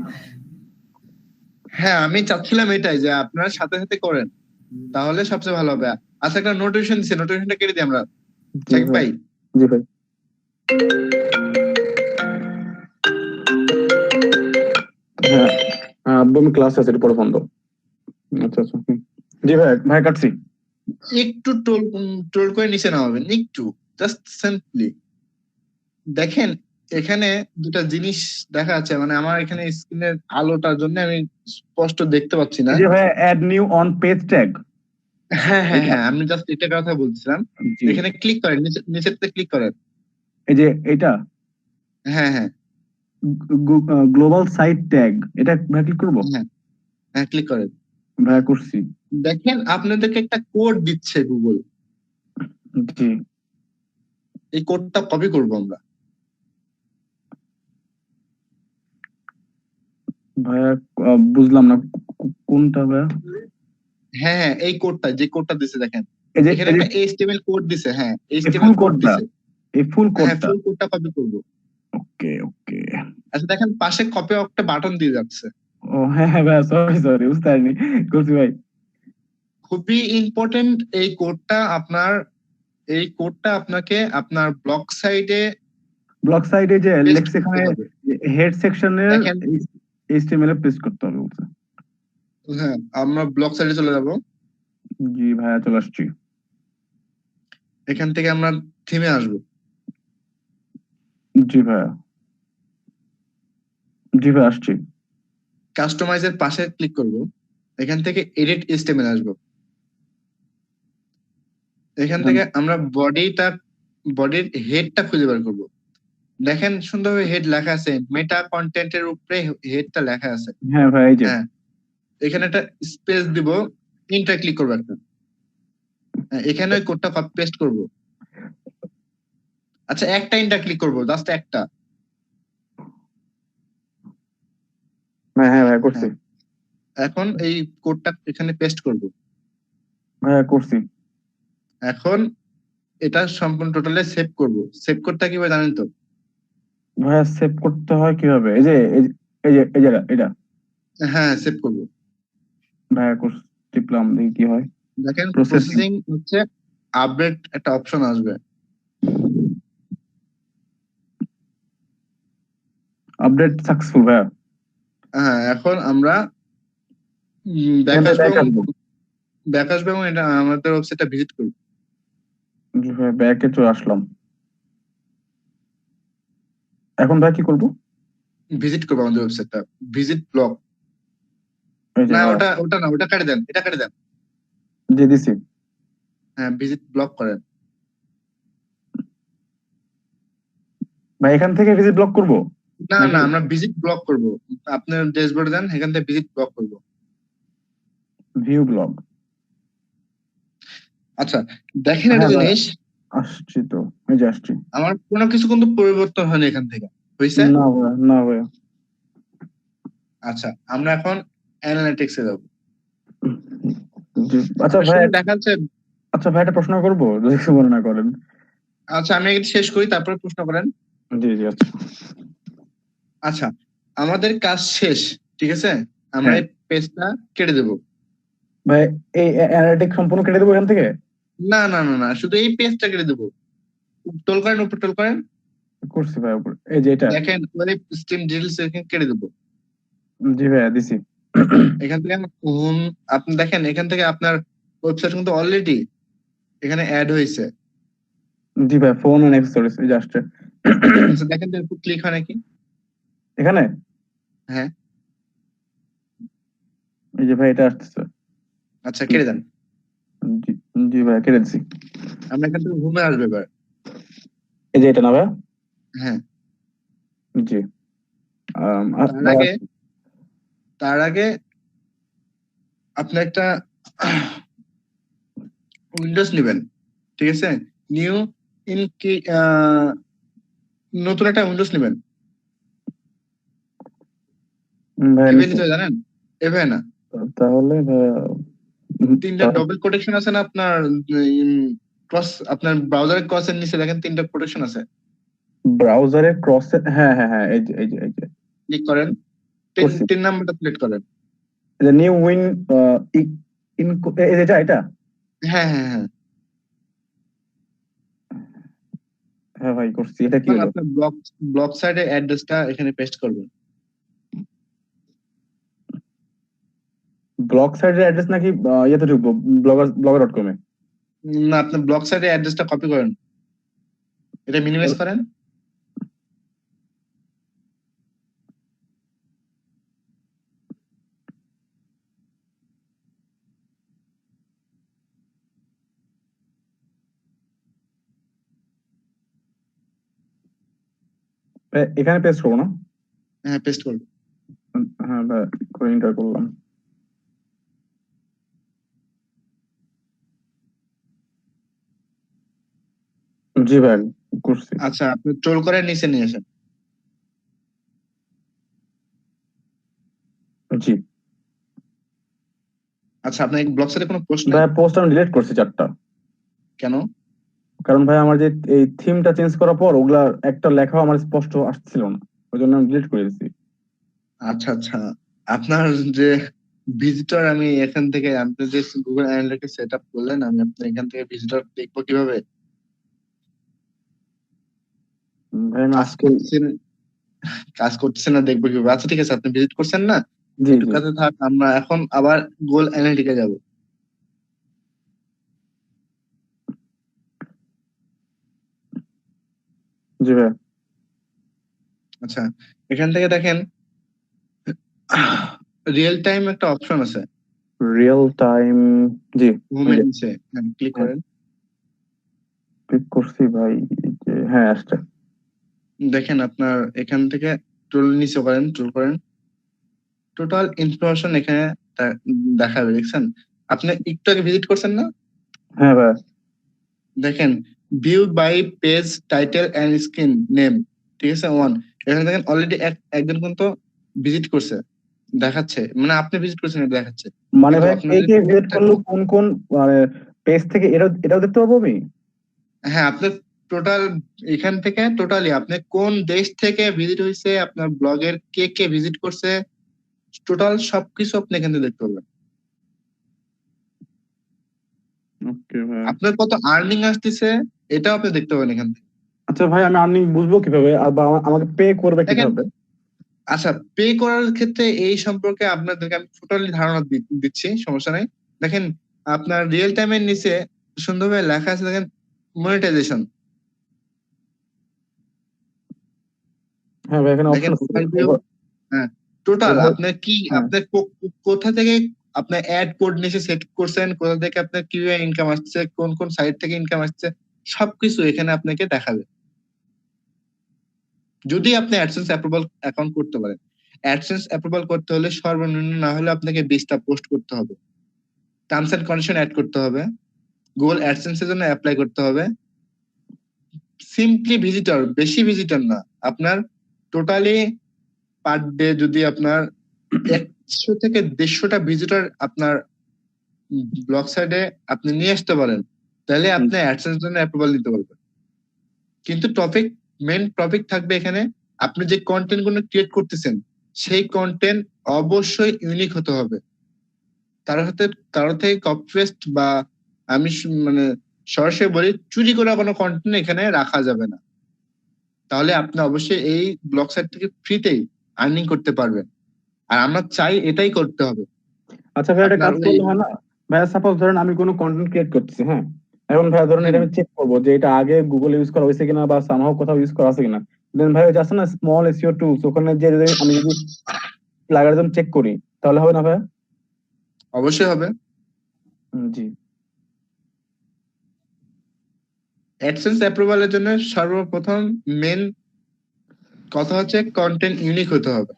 হ্যাঁ আমি চাচ্ছিলাম এটাই যে আপনারা সাথে সাথে করেন, তাহলে সবচেয়ে ভালো হবে। আচ্ছা একটা নোটিফিকেশন দিচ্ছে, নোটিফিকেশনটা কেটে দিই আমরা। ঠিক ভাই? জি ভাই। হ্যাঁ আব্বু আমি ক্লাস আছে, এটা পরে বন্ধ। আচ্ছা আচ্ছা। জি ভাই, ভাই কাটছি। একটু টোল করে নিচে নামাবেন, একটু জাস্ট সিম্পলি দেখেন এখানে দুটা জিনিস দেখা যাচ্ছে, মানে আমার এখানে স্ক্রিনের আলোটার জন্য আমি স্পষ্ট দেখতে পাচ্ছি না। এই যে ভাই add new on page tag. হ্যাঁ হ্যাঁ হ্যাঁ, আমি জাস্ট এটা কথা বলছিলাম। জি, এখানে ক্লিক করেন, নিচেতে ক্লিক করেন। এই যে এটা হ্যাঁ হ্যাঁ গ্লোবাল সাইট ট্যাগ, এটা ভাই ক্লিক করবো? হ্যাঁ হ্যাঁ, ক্লিক করেন। ভাই করছি। দেখেন আপনাদেরকে একটা কোড দিচ্ছে গুগল, জি এই কোডটা কপি করব আমরা। ভাইয়া বুঝলাম না কোনটা ভাইয়া। হ্যাঁ হ্যাঁ, এই কোডটা, যে কোডটা দিছে দেখেন, এই যে এখানে একটা HTML কোড দিছে। হ্যাঁ, ফুল HTML কোড কোডটা, দিছে। এই ফুল হ্যাঁ, কোডটা। ফুল কোডটা কপি করব। ওকে ওকে। আচ্ছা দেখেন পাশে কপি একটা বাটন দিয়ে যাচ্ছে। ও হ্যাঁ হ্যাঁ ভাইয়া, সরি সরি, বুঝতে পারিনি। করছি ভাই। খুবই ইম্পর্টেন্ট এই কোডটা আপনার, এই কোডটা আপনাকে আপনার ব্লগ সাইটে ব্লগ সাইডে যে পেস্ট লেখছে করতে এখানে হবে। হেড সেকশনের দেখেন, HTML এ পেস্ট করতে হবে বলছে। হ্যাঁ আমরা ব্লগ সাইটে চলে যাব। জি ভাইয়া চলে আসছি। এখান থেকে আমরা থিমে আসবো। জি ভাইয়া, জি ভাই আসছি। কাস্টমাইজের পাশে ক্লিক করব। এখান থেকে এডিট HTML আসবো। এখান থেকে আমরা বডির হেডটা খুঁজে বের করব। দেখেন সুন্দরভাবে হেড লেখা আছে, মেটা কন্টেন্টের উপরে হেডটা লেখা আছে। হ্যাঁ ভাই এই যে। হ্যাঁ, এখানে একটা স্পেস দিব, ইন্টার ক্লিক করবো একটা। হ্যাঁ, এখানে ওই কোডটা কপি পেস্ট করব। আচ্ছা একটা ইন্টার ক্লিক করব, জাস্ট একটা। হ্যাঁ হ্যাঁ ভাই করছি। এখন এই কোডটা এখানে পেস্ট করব। ভাইয়া করছি। এখন এটা সম্পূর্ণ টোটালে সেভ করব। সেভ করতে কিভাবে জানেন তো? ভাইয়া সেভ করতে হয় কিভাবে? এই যে এই যে এটা। হ্যাঁ, সেভ করব। ভাইয়া করছি, টিপলাম, দেখি কি হয়। দেখেন প্রসেসিং। প্রসেসিং হচ্ছে, আপডেট একটা অপশন আসবে। আপডেট সাকসেসফুল ভাইয়া। হ্যাঁ, এখন আমরা এখান থেকে back আসবো। ব্যাক আসবে এবং এটা আমাদের ওয়েবসাইটটা ভিজিট করব। জি ভাইয়া ব্যাকে চলে আসলাম। এখন ভাই কি করবো? ভিজিট করবো আমাদের ওয়েবসাইটটা, ভিজিট ব্লগ। এই যে না ভাইয়া, ওটা না, ওটা কেটে দেন, এটা কেটে দেন। দিয়ে দিছি। হ্যাঁ, ভিজিট ব্লগ করেন। ভাই এখান থেকে ভিজিট ব্লক করবো? না নাকি? না, আমরা ভিজিট ব্লগ করব। আপনার ড্যাশবোর্ডে দেন, এখান থেকে ভিজিট ব্লগ করব। View blog. আচ্ছা দেখেন একটা হ্যাঁ ভাই জিনিস, আসছি তো, এই যে আসছি। আমার কোনো কিছু কিন্তু পরিবর্তন হয়নি এখান থেকে, হয়েছে? না ভাইয়া, না ভাইয়া। আচ্ছা আমরা এখন অ্যানালিটিক্সে যাব। জি, আচ্ছা ভাই, আসলে দেখা যাচ্ছে, আচ্ছা ভাই একটা প্রশ্ন করবো যদি কিছু মনে না করেন। আচ্ছা আমি এটা শেষ করি তারপরে প্রশ্ন করেন। জি জি আচ্ছা। আচ্ছা আমাদের কাজ শেষ, ঠিক আছে? আমরা হ্যাঁ। এই পেজটা কেটে দেব। ভাই এই অ্যানালিটিক্স সম্পূর্ণ কেটে দেবো এখান থেকে? না না না না, শুধু এই পেজটা কেটে দেব। টোল করেন, উপর টোল করেন। করছি ভাই উপরে, এই যে এটা। দেখেন ওই স্ট্রিম ডিটেইলস এখানে কেটে দেব। জি ভাইয়া দিছি। এখান থেকে হোম, আপনি দেখেন এখান থেকে আপনার ওয়েবসাইট কিন্তু অলরেডি এখানে অ্যাড হয়েছে। জি ভাই ফোন এন্ড অ্যাক্সেসরিজ, এই যে আসছে। আচ্ছা দেখেন তো একটু ক্লিক হয় নাকি? এখানে? হ্যাঁ। এই যে ভাই এটা আসতেছে। আচ্ছা কেটে দেন। জি জি ভাই কেটে দিছি। আমরা এখান থেকে হোমে আসবে এবার। এই যে এটা না ভাইয়া? হ্যাঁ। জি। তার আগে আপনি একটা উইন্ডোজ নেবেন, ঠিক আছে? নিউ ইন কি নতুন একটা উইন্ডোজ নেবেন। ভাই এভাবে নিতে হয় জানেন? এভাবে না, তাহলে তিনটা ডবল কোটেকশন আছে না আপনার ক্রস, আপনার ব্রাউজারের ক্রসের নিচে দেখেন তিনটা কোটেকশন আছে। ব্রাউজারে ক্রস, হ্যাঁ হ্যাঁ হ্যাঁ, এই যে এই যে এই যে ক্লিক করেন, করছি। 10 নাম্বারটা সিলেক্ট করেন। এই যে নিউ উইন ইন, এই যে এটা হ্যাঁ হ্যাঁ হ্যাঁ, হ্যাঁ ভাই করছি। এটা কি এখন হলো? আপনার ব্লগ সাইডে অ্যাড্রেসটা এখানে পেস্ট করবেন। ব্লগ সাইটের অ্যাড্রেস নাকি ইয়েতে ঢুকবো, blogger.com এ? না, আপনার ব্লগ সাইডে অ্যাড্রেসটা কপি করেন, এটা মিনিমাইজ করেন। এখানে পেস্ট করবো না? হ্যাঁ পেস্ট করবো। হ্যাঁ ভাই, করে এন্টার করলাম। জি ভাই, করছি। আচ্ছা আপনি ট্রোল করে নিচে নিয়ে আসেন। জি আচ্ছা আপনার ব্লগ সাইটে কোনো পোস্ট নেই ভাই, পোস্ট আমি ডিলিট করছি 4টা। কেন? কারণ ভাই আমার যে এই থিমটা চেঞ্জ করার পর ওগুলা একটা লেখাও আমার স্পষ্ট আসছিল না, ওই জন্য আমি ডিলিট করে দিয়েছি। আচ্ছা আচ্ছা, আপনার যে ভিজিটর, আমি এখান থেকে আপনি যে গুগল অ্যানালিটিক্স সেট আপ করলেন, আমি আপনার এখান থেকে ভিজিটর দেখবো কিভাবে? ভাই আমি কাজ আজকে, করছেন, কাজ করতেছেন না দেখবো কিভাবে? আচ্ছা ঠিক আছে, আপনি ভিজিট করছেন না, জি একটু জি কাছে থাক, আমরা এখন আবার গুগল অ্যানালিটিকে যাব। জি ভাই। আচ্ছা এখান থেকে দেখেন রিয়েল টাইম একটা অপশন আছে রিয়েল টাইম, জি হোমের নিচে, ক্লিক করেন। ক্লিক করছি ভাই, হ্যাঁ আসছে। দেখেন আপনার এখান থেকে টুল নিচে করেন, টুল করেন, টোটাল ইনফরমেশন এখানে দেখাবে, দেখছেন? আপনি একটু আগে ভিজিট করছেন না? হ্যাঁ ভাই। দেখেন view by page title and screen name, ঠিক আছে, ওয়ান। এখানে দেখেন অলরেডি একজন কিন্তু ভিজিট করছে, দেখাচ্ছে, মানে আপনি ভিজিট করছেন এটা দেখাচ্ছে। মানে কিন্তু ভাই আপনার কে যদি কে ভিজিট page করলো, থাকে- কোন কোন মানে পেজ থেকে, এটাও দেখতে পাবো আমি? হ্যাঁ আপনার টোটাল এখান থেকে টোটালি আপনি কোন দেশ থেকে ভিজিট হয়েছে, আপনার ব্লগের কে কে ভিজিট করছে, টোটাল সবকিছু আপনি এখান থেকে দেখতে পারবেন। ওকে ভাই। আপনার কত আর্নিং আসতেছে এটাও আপনি দেখতে পাবেন এখান থেকে। আচ্ছা ভাই, আমি আর্নিং বুঝবো কিভাবে, আর বা আমাকে পে করবে দেখেন কিভাবে? আচ্ছা পে করার ক্ষেত্রে এই সম্পর্কে আপনাদেরকে আমি টোটালি ধারণা দিচ্ছি, সমস্যা নাই। দেখেন আপনার রিয়েল টাইমের নিচে সুন্দরভাবে লেখা আছে, দেখেন মনিটাইজেশন, হ্যাঁ ভাই, এখানে দেখেন অপশন আছে। ওভারভিউ। হ্যাঁ টোটাল ওভার, আপনার কি, হ্যাঁ। আপনার কোথা থেকে আপনার অ্যাড কোড নিচে সেট করছেন, কোথা থেকে আপনার কিভাবে ইনকাম আসছে, কোন কোন সাইট থেকে ইনকাম আসছে, সবকিছু এখানে আপনাকে দেখাবে। যদি আপনি অ্যাডসেন্স অ্যাপ্রুভাল অ্যাকাউন্ট করতে পারেন। অ্যাডসেন্স অ্যাপ্রুভাল করতে হলে সর্বনিম্ন না হলে আপনাকে 20টা পোস্ট করতে হবে, টার্মস এন্ড কন্ডিশন অ্যাড করতে হবে, গুগল অ্যাডসেন্স এর জন্য অ্যাপ্লাই করতে হবে। সিম্পলি ভিজিটর, বেশি ভিজিটর না, আপনার টোটালি পার ডে যদি আপনার 100 থেকে 150টা ভিজিটর আপনার ব্লগ সাইডে আপনি নিয়ে আসতে পারেন, তাহলে আপনি অ্যাডসেন্স জন্য অ্যাপ্রুভাল নিতে পারবেন। কিন্তু মেন টপিক থাকবে এখানে, আপনি যে কন্টেন্ট গুলো ক্রিয়েট করতেছেন সেই কন্টেন্ট অবশ্যই ইউনিক হতে হবে। কারো থেকে কপি পেস্ট বা আমি মানে সরাসরি বলি চুরি করা কোনো কন্টেন্ট এখানে রাখা যাবে না, তাহলে আপনি অবশ্যই এই ব্লগ সাইট থেকে ফ্রিতেই আর্নিং করতে পারবেন। আর আমরা চাই এটাই করতে হবে। আচ্ছা ভাই, একটা আপনার কাজ করলে হয় না ভাইয়া? সাপোজ ধরেন আমি কোনো কন্টেন্ট ক্রিয়েট করতেছি, হ্যাঁ, এখন ভাইয়া ধরেন এটা আমি চেক করবো যে এটা আগে গুগল ইউজ করা হয়েছে কিনা বা সামহাও কোথাও ইউজ করা আছে কিনা। দেন ভাই ওই যে আছে না স্মল এসইও টুলস, ওখানে যে আমি যদি প্লাগারিজম চেক করি তাহলে হবে না ভাইয়া? অবশ্যই হবে। জি। অ্যাডসেন্স অ্যাপ্রুভালের জন্য সর্বপ্রথম মেন কথা হচ্ছে কন্টেন্ট ইউনিক হতে হবে।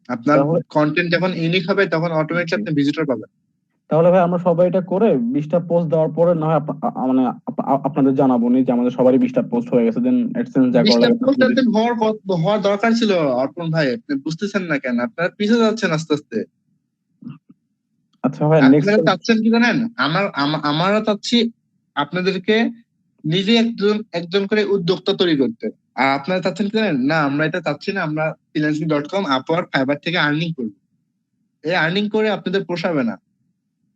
আপনার তাহলে কন্টেন্ট যখন ইউনিক হবে তখন অটোমেটিক আপনি ভিজিটর পাবেন। তাহলে ভাই আমরা সবাই এটা করে 20টা পোস্ট দেওয়ার পরে না হয় মানে আপনাদের জানাবো নি যে আমাদের সবারই 20টা পোস্ট হয়ে গেছে, দেন অ্যাডসেন্স যা করা 20টা লাগে পোস্ট আপনার হওয়ার দরকার ছিল অর্পণ ভাই, আপনি বুঝতেছেন না কেন? আপনারা পিছিয়ে যাচ্ছেন আস্তে আস্তে। আচ্ছা ভাই, নেক্সট। আপনারা চাচ্ছেন কি জানেন, আমারও চাচ্ছি আপনাদেরকে নিজে একজন একজন করে উদ্যোক্তা তৈরি করতে। আর আপনারা চাচ্ছেন কি জানেন, না আমরা এটা চাচ্ছি না, আমরা freelancing.com, আপওয়ার্ক, ফাইবার থেকে আর্নিং করবো। এই আর্নিং করে আপনাদের পোষাবে না।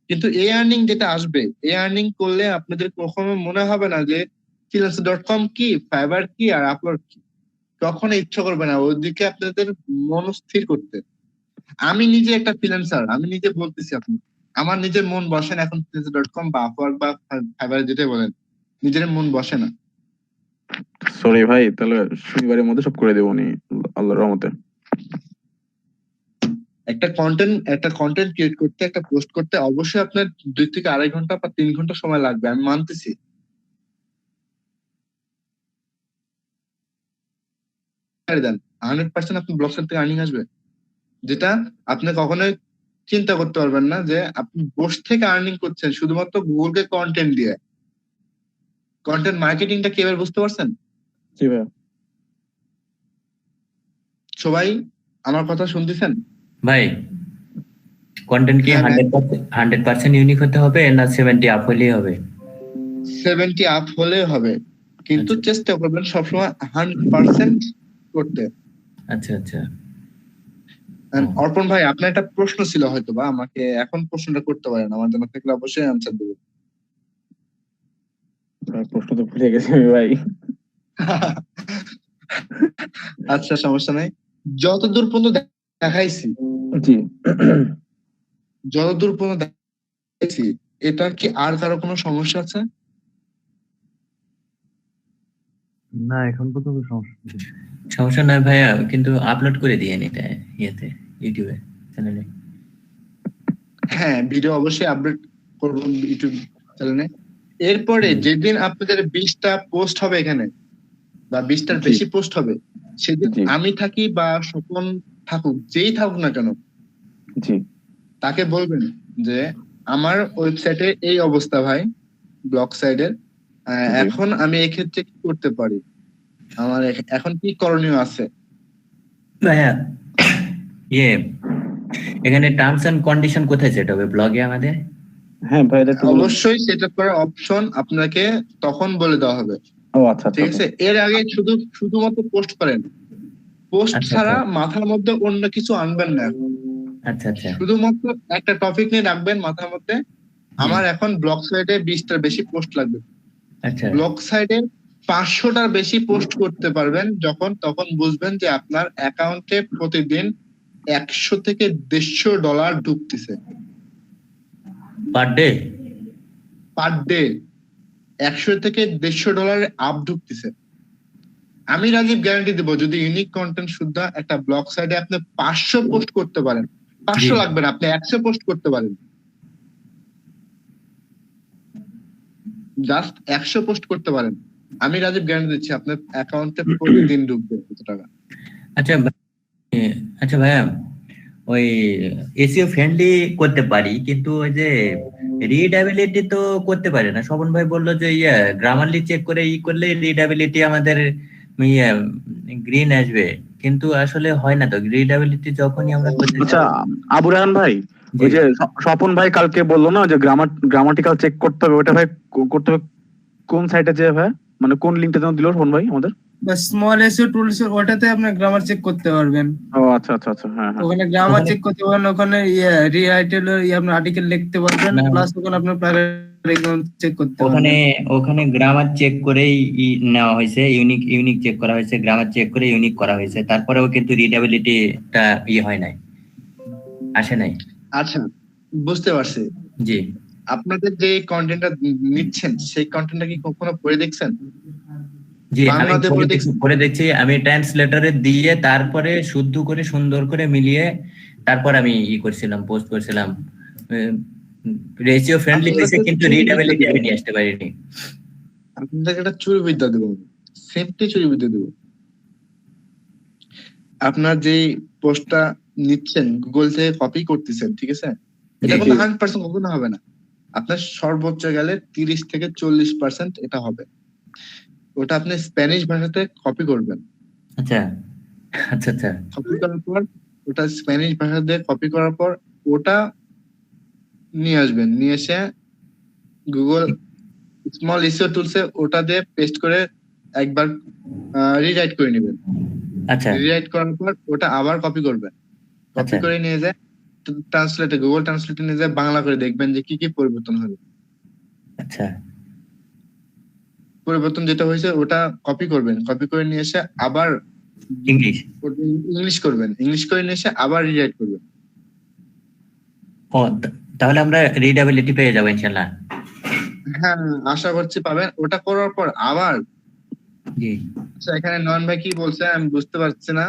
কিন্তু এই আর্নিং যেটা আসবে, এই আর্নিং করলে আপনাদের কখনো মনে হবে না যে freelancing.com কি, ফাইবার কি, আর আপওয়ার্ক কি। কখনো ইচ্ছা করবে না ওইদিকে আপনাদের মন স্থির করতে। আমি নিজে একটা ফ্রিল্যান্সার, আমি নিজে বলতেছি, আপনি আমার নিজের মন বসে না এখন freelancing.com বা আপওয়ার্ক বা ফাইবার যেটাই বলেন, নিজের মন বসে না। সরি ভাই, তাহলে শনিবারের মধ্যে সব করে দেবো নি, আল্লাহর রহমতে। একটা কন্টেন্ট ক্রিয়েট করতে, একটা পোস্ট করতে অবশ্যই আপনার 2 থেকে 2.5 ঘন্টা বা 3 ঘন্টা সময় লাগবে, আমি মানতেছি। দেন, 100% আপনি ব্লগ সাইট থেকে আর্নিং আসবে, যেটা আপনি কখনোই চিন্তা করতে পারবেন না যে আপনি বসে থেকে আর্নিং করছেন শুধুমাত্র গুগলকে কন্টেন্ট দিয়ে। কন্টেন্ট মার্কেটিংটা কি এবার বুঝতে পারছেন জি ভাইয়া। সবাই? আমার কথা শুনতেছেন? ভাই কন্টেন্ট কি হ্যাঁ, 100% ইউনিক হতে হবে না 70 আপ হলেই হবে? 70 আপ হলে হবে, কিন্তু আচ্ছা। চেষ্টা করবেন সবসময় 100% করতে। আচ্ছা আচ্ছা। And অর্পণ ভাই, আপনার একটা প্রশ্ন ছিল হয়তো বা, আমাকে এখন প্রশ্নটা করতে পারেন, আমার জন্য থাকলে অবশ্যই অ্যান্সার দেবো। প্রশ্ন তো ভুলে গেছি আমি ভাই। আচ্ছা, সমস্যা নাই। যতদূর পর্যন্ত দেখাইছি, জি যতদূর পর্যন্ত দেখাইছি, এটা কি আর কারো কোনো সমস্যা আছে? না, এখন পর্যন্ত সমস্যা নেই। সমস্যা নয় ভাইয়া, কিন্তু আপলোড করে দিয়ে এটা ইয়েতে ইউটিউবে চ্যানেলে। হ্যাঁ, ভিডিও অবশ্যই আপডেট করবো ইউটিউব চ্যানেলে। এরপরে যেদিন আপনাদের 20টা পোস্ট হবে এখানে, বা 20টার জি। বেশি পোস্ট হবে, সেদিন জি। আমি থাকি বা স্বপন থাকুক, যেই থাকুক না কেন, জি তাকে বলবেন যে আমার ওয়েবসাইটে এই অবস্থা ভাই, ব্লগ সাইডের, এখন আমি এক্ষেত্রে কি করতে পারি, আমার এখন কি করণীয় আছে। ভাইয়া ইয়ে এখানে টার্মস এন্ড কন্ডিশন কোথায় সেট হবে? ব্লগে আমাদের? হ্যাঁ ভাই, এটা একটু বলুন। অবশ্যই সেটা করার অপশন আপনাকে তখন বলে দেওয়া হবে, ও আচ্ছা আচ্ছা ঠিক আছে? এর আগে শুধুমাত্র পোস্ট করেন, পোস্ট আচ্ছা, ছাড়া আচ্ছা। মাথার মধ্যে অন্য কিছু আনবেন না। আচ্ছা আচ্ছা। শুধুমাত্র একটা টপিক নিয়ে রাখবেন মাথার মধ্যে, আমার এখন ব্লগ সাইডে 20টার বেশি পোস্ট লাগবে। আচ্ছা ব্লগ সাইডে 500টার বেশি পোস্ট করতে পারবেন তখন বুঝবেন যে আপনার অ্যাকাউন্টে প্রতিদিন 100 থেকে $150 ঢুকতেছে পার ডে? Per day. 100 থেকে $150 আপ ঢুকতেছে। আমি রাজীব গ্যারান্টি দেবো, যদি ইউনিক কন্টেন্ট শুদ্ধ একটা ব্লগ সাইডে আপনি 500 পোস্ট করতে পারেন, 500 জি। লাগবে না, আপনি 100 পোস্ট করতে পারেন, জাস্ট 100 পোস্ট করতে পারেন, আমি রাজীব গ্যারান্টি দিচ্ছি আপনার অ্যাকাউন্টে প্রতিদিন ঢুকবে কত টাকা। আচ্ছা আচ্ছা ভাইয়া, ওই এসইও ফ্রেন্ডলি করতে পারি, কিন্তু ওই যে রিডাবিলিটি তো করতে পারি না। স্বপন ভাই বললো যে গ্রামারলি চেক করে করলে রিডাবিলিটি আমাদের গ্রিন আসবে, কিন্তু আসলে হয় না তো রিডাবিলিটি যখনই আমরা করতে আচ্ছা আবু রায়হান ভাই, ওই যে স্বপন ভাই কালকে বললো না যে গ্রামাটিক্যাল চেক করতে হবে, ওটা ভাই করতে হবে কোন সাইটে যে ভাই, মানে কোন লিঙ্কটা যেন দিল স্বপন ভাই আমাদের? স্মল এসইও টুলস, ওটাতে আপনি গ্রামার চেক করতে পারবেন। ও আচ্ছা আচ্ছা আচ্ছা, হ্যাঁ হ্যাঁ। ওখানে গ্রামার চেক করতে পারবেন, ওখানে রিটাইটেল আপনার আর্টিকেল লিখতে পারবেন, না। প্লাস ওখানে আপনার প্যারাগ্রাফ চেক করতে ওখানে পারবেন। ওখানে গ্রামার চেক করেই নেওয়া হয়েছে, ইউনিক চেক করা হয়েছে, গ্রামার চেক করে ইউনিক করা হয়েছে, তারপরেও কিন্তু রিডাবিলিটিটা হয় নাই, আসে নাই। আচ্ছা, বুঝতে পারছি। জি আপনাদের যে কন্টেন্টটা নিচ্ছেন সেই কন্টেন্টটা কি কখনো পড়ে দেখছেন? জি, আমি বাংলাতে পড়ে দেখছেন? পড়ে দেখছি, আমি ট্রান্সলেটরে দিয়ে তারপরে শুদ্ধ করে সুন্দর করে মিলিয়ে তারপর আমি করছিলাম, পোস্ট করছিলাম। রেশিও ফ্রেন্ডলি হয়েছে, কিন্তু রিডাবিলিটি আমি নিয়ে আসতে পারিনি। আপনাদেরকে একটা চুরি বিদ্যা দেবো, সেফটি চুরি বিদ্যা দেবো। আপনার যে পোস্টটা নিচ্ছেন গুগল থেকে কপি করতেছেন, ঠিক আছে, এটা কিন্তু 100% কখনো হবে না। আপনার সর্বোচ্চ গেলে 30 থেকে 40% এটা হবে। ওটা আপনি স্প্যানিশ ভাষাতে কপি করবেন। আচ্ছা আচ্ছা আচ্ছা। কপি করার পর ওটা স্প্যানিশ ভাষাতে কপি করার পর ওটা নিয়ে আসবেন, নিয়ে এসে গুগল স্মল এসইও টুলসে ওটা দিয়ে পেস্ট করে একবার রিরাইট করে নেবেন। আচ্ছা রিরাইট করার পর ওটা আবার কপি করবেন, কপি আচ্ছা। করে নিয়ে যায় ট্রান্সলেটে, গুগল ট্রান্সলেটে নিয়ে যায় বাংলা করে, দেখবেন যে কি কি পরিবর্তন হলো। আচ্ছা পরিবর্তন যেটা হয়েছে ওটা কপি করবেন, কপি করে নিয়ে এসে আবার ইংলিশ করবেন, ইংলিশ করে নিয়ে এসে আবার রিরাইট করবেন। ও তাহলে আমরা রিডাবিলিটি পেয়ে যাবো ইনশাআল্লাহ। হ্যাঁ, আশা করছি পাবেন। ওটা করার পর আবার জি। আচ্ছা, এখানে নয়ন ভাই কি বলছে আমি বুঝতে পারছি না।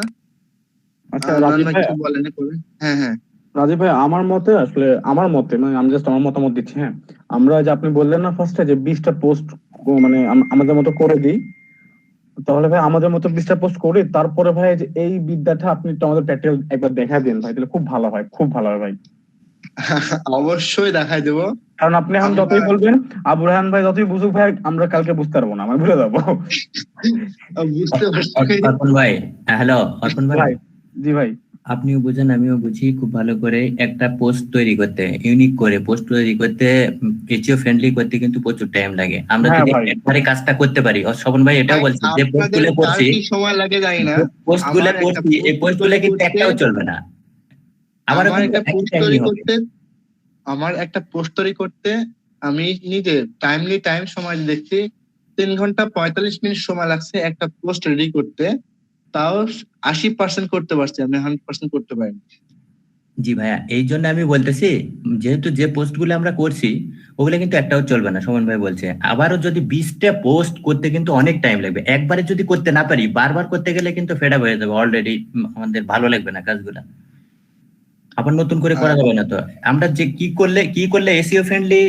আচ্ছা নয়ন রাজীব ভাই ভাই, কি বলেন করবেন? হ্যাঁ হ্যাঁ, রাজীব ভাই আমার মতে, আসলে আমার মতে, মানে আমি জাস্ট আমার মতামত দিচ্ছি। হ্যাঁ, আমরা যে আপনি বললেন না ফার্স্টে যে 20টা পোস্ট মানে আমাদের মতো করে দিই, তাহলে ভাই আমাদের মতো 20টা পোস্ট করি, তারপরে ভাই যে এই বিদ্যাটা আপনি একটু আমাদের প্র্যাকটিক্যাল একবার দেখা দিন ভাই, তাহলে খুব ভালো হয়, খুব ভালো হয় ভাই। অবশ্যই দেখাই দেবো। কারণ আপনি এখন আমরা- যতই বলবেন, আবু রায়হান ভাই যতই বুঝুক ভাই, আমরা কালকে বুঝতে পারবো না, আমরা ভুলে যাবো। বুঝতে পারছি। অর্পণ ভাই, হ্যালো অর্পণ ভাই, ভাই জি ভাই। আপনিও বুঝেন আমিও বুঝি খুব ভালো করে। একটা পোস্ট তৈরি করতে, ইউনিক করে পোস্ট তৈরি করতে, এসইও ফ্রেন্ডলি করতে কিন্তু প্রচুর টাইম লাগে। আমরা হ্যাঁ যদি ভাই। একবারে কাজটা করতে পারি, স্বপন ভাই এটাও বলছি যে পোস্ট আপনাদের গুলো কার করছি, কি সময় লাগে জানি না। পোস্ট গুলো আমার একটা করছি, এই post পোস্ট গুলো তৈরি কিন্তু করতে- একটাও চলবে না। আমারও আমার কিন্তু একটা একই পোস্ট টাইমই তৈরি হবে। করতে আমার একটা পোস্ট তৈরি করতে আমি নিজে টাইম সময় দেখছি 3 ঘন্টা 45 মিনিট সময় লাগছে একটা পোস্ট রেডি করতে। তাও 80% করতে পারছি, আমি 100% করতে পারিনি। জি ভাইয়া, এই জন্য আমি বলতেছি, যেহেতু যে পোস্ট গুলো আমরা করছি ওগুলো কিন্তু একটাও চলবে না, সুমন ভাই বলছে। আবারও যদি 20টা পোস্ট করতে কিন্তু অনেক টাইম লাগবে। একবারে যদি করতে না পারি, বারবার করতে গেলে কিন্তু ফেড আপ হয়ে যাবে, অলরেডি আমাদের ভালো লাগবে না কাজগুলা, আবার নতুন করে করা যাবে না। তো আমরা যে কি করলে এসইও ফ্রেন্ডলি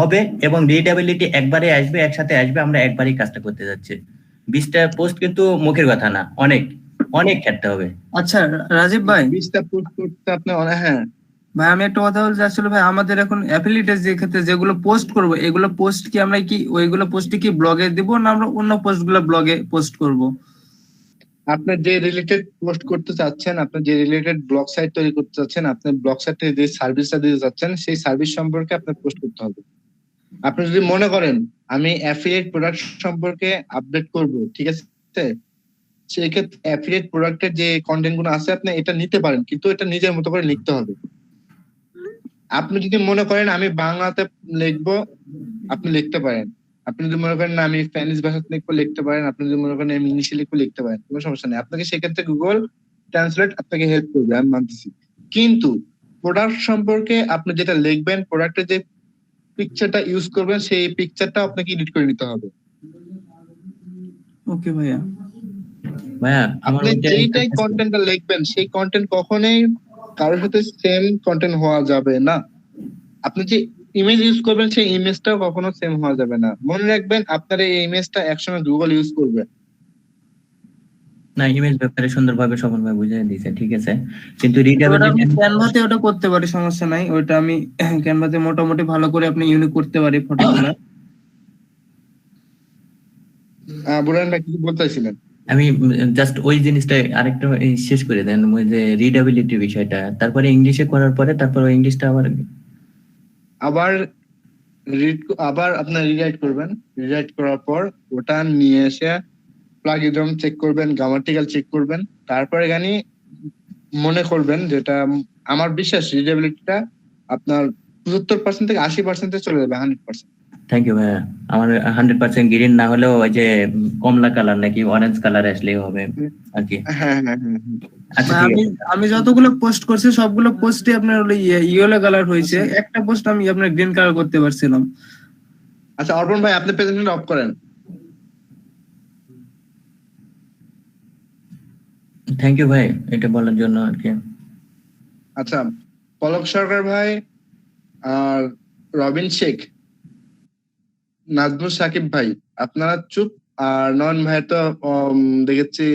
হবে এবং রিডেবিলিটি একবারে আসবে, একসাথে আসবে, আমরা একবারই কাজটা করতে যাচ্ছি। 20টা পোস্ট কিন্তু মুখের কথা না, অনেক অনেক খেতে হবে। আচ্ছা রাজীব ভাই, 20টা পোস্ট করতে আপনি অনেক, হ্যাঁ ভাই আমি একটা কথা বলতে আসলে ভাই, আমাদের এখন অ্যাফিলিয়েটের যে ক্ষেত্রে যেগুলো পোস্ট করব, এগুলো পোস্ট কি আমরা কি ওইগুলো পোস্ট কি ব্লগে দিব, না আমরা অন্য পোস্ট গুলো ব্লগে পোস্ট করব? আপনি যে রিলেটেড পোস্ট করতে চাচ্ছেন, আপনি যে রিলেটেড ব্লগ সাইট তৈরি করতে চাচ্ছেন, আপনি ব্লগ সাইটে যে সার্ভিসটা দিতে চাচ্ছেন সেই সার্ভিস সম্পর্কে আপনার পোস্ট করতে হবে। আপনি যদি মনে করেন আমি অ্যাফিলিয়েট প্রোডাক্ট সম্পর্কে আপডেট করব, ঠিক আছে, সেই ক্ষেত্রে অ্যাফিলিয়েট প্রোডাক্টের যে কন্টেন্ট গুলো আছে আপনি এটা নিতে পারেন, কিন্তু এটা নিজের মতো করে লিখতে হবে। আপনি যদি মনে করেন আমি বাংলাতে লিখবো, আপনি লিখতে পারেন। আপনি যদি মনে করেন না আমি স্প্যানিশ ভাষাতে লিখবো, লিখতে পারেন। আপনি যদি মনে করেন আমি ইংলিশে লিখবো, লিখতে পারেন, কোনো সমস্যা নেই। আপনাকে সেক্ষেত্রে গুগল ট্রান্সলেট আপনাকে হেল্প করবে, আমি মানতেছি। কিন্তু প্রোডাক্ট সম্পর্কে আপনি যেটা লিখবেন, প্রোডাক্টের যে পিকচারটা ইউজ করবেন, সেই পিকচারটা আপনাকে এডিট করে নিতে হবে। ওকে ভাইয়া। ভাইয়া আমার আপনি ওইটা যেইটাই কন্টেন্টটা লিখবেন সেই কন্টেন্ট কখনোই কারোর সাথে সেম কন্টেন্ট হওয়া যাবে না। আপনি যে ইমেজ ইউজ করবেন সেই ইমেজটাও কখনো সেম হওয়া যাবে না। মনে রাখবেন আপনার এই ইমেজটা একসময় গুগল ইউজ করবে। না, ইমেজ ব্যাপারে সুন্দরভাবে স্বপন ভাই বুঝিয়ে দিয়েছে, ঠিক আছে, কিন্তু ওটা আমি রিডেবিলিটি ক্যানভাতে ওটা করতে পারি, সমস্যা নাই। ওটা আমি ক্যানভাতে মোটামুটি ভালো করে আপনি ইউনিক করতে পারি ফটোগুলো। বুরান ভাই কিছু বলতেছিলেন? আমি জাস্ট ওই জিনিসটা আরেকটা শেষ করে দেন, ওই যে রিডেবিলিটি বিষয়টা, তারপরে ইংলিশে করার পরে তারপরে ইংলিশটা আবার আবার আপনার রিরাইট করবেন। রিরাইট করার পর ওটা নিয়ে এসে প্লাগিজম চেক করবেন, গ্রামাটিক্যাল চেক করবেন, তারপরে গানি মনে করবেন, যেটা আমার বিশ্বাস রিডেবিলিটিটা আপনার 75% থেকে 80% চলে যাবে 100%। থ্যাংক ইউ ভাইয়া। আমার 100% গ্রিন না হলেও ওই যে কমলা কালার নাকি অরেঞ্জ কালার আসলেই হবে আর কি। হ্যাঁ হ্যাঁ হ্যাঁ। আচ্ছা ঠিক আমি আছে। আমি যতগুলো পোস্ট করছি সবগুলো পোস্টে আপনার হলো ইয়েলো কালার হয়েছে, একটা পোস্ট আমি আপনার গ্রিন কালার করতে পারছিলাম। আচ্ছা অর্পণ ভাই আপনি প্রেজেন্টেশন অফ করেন। থ্যাংক ইউ ভাই এটা বলার জন্য আর কি। আচ্ছা পলক সরকার ভাই আর রবিন শেখ, নাজমুল সাকিব ভাই আপনারা চুপ, আর নয়ন ভাই তো দেখেছি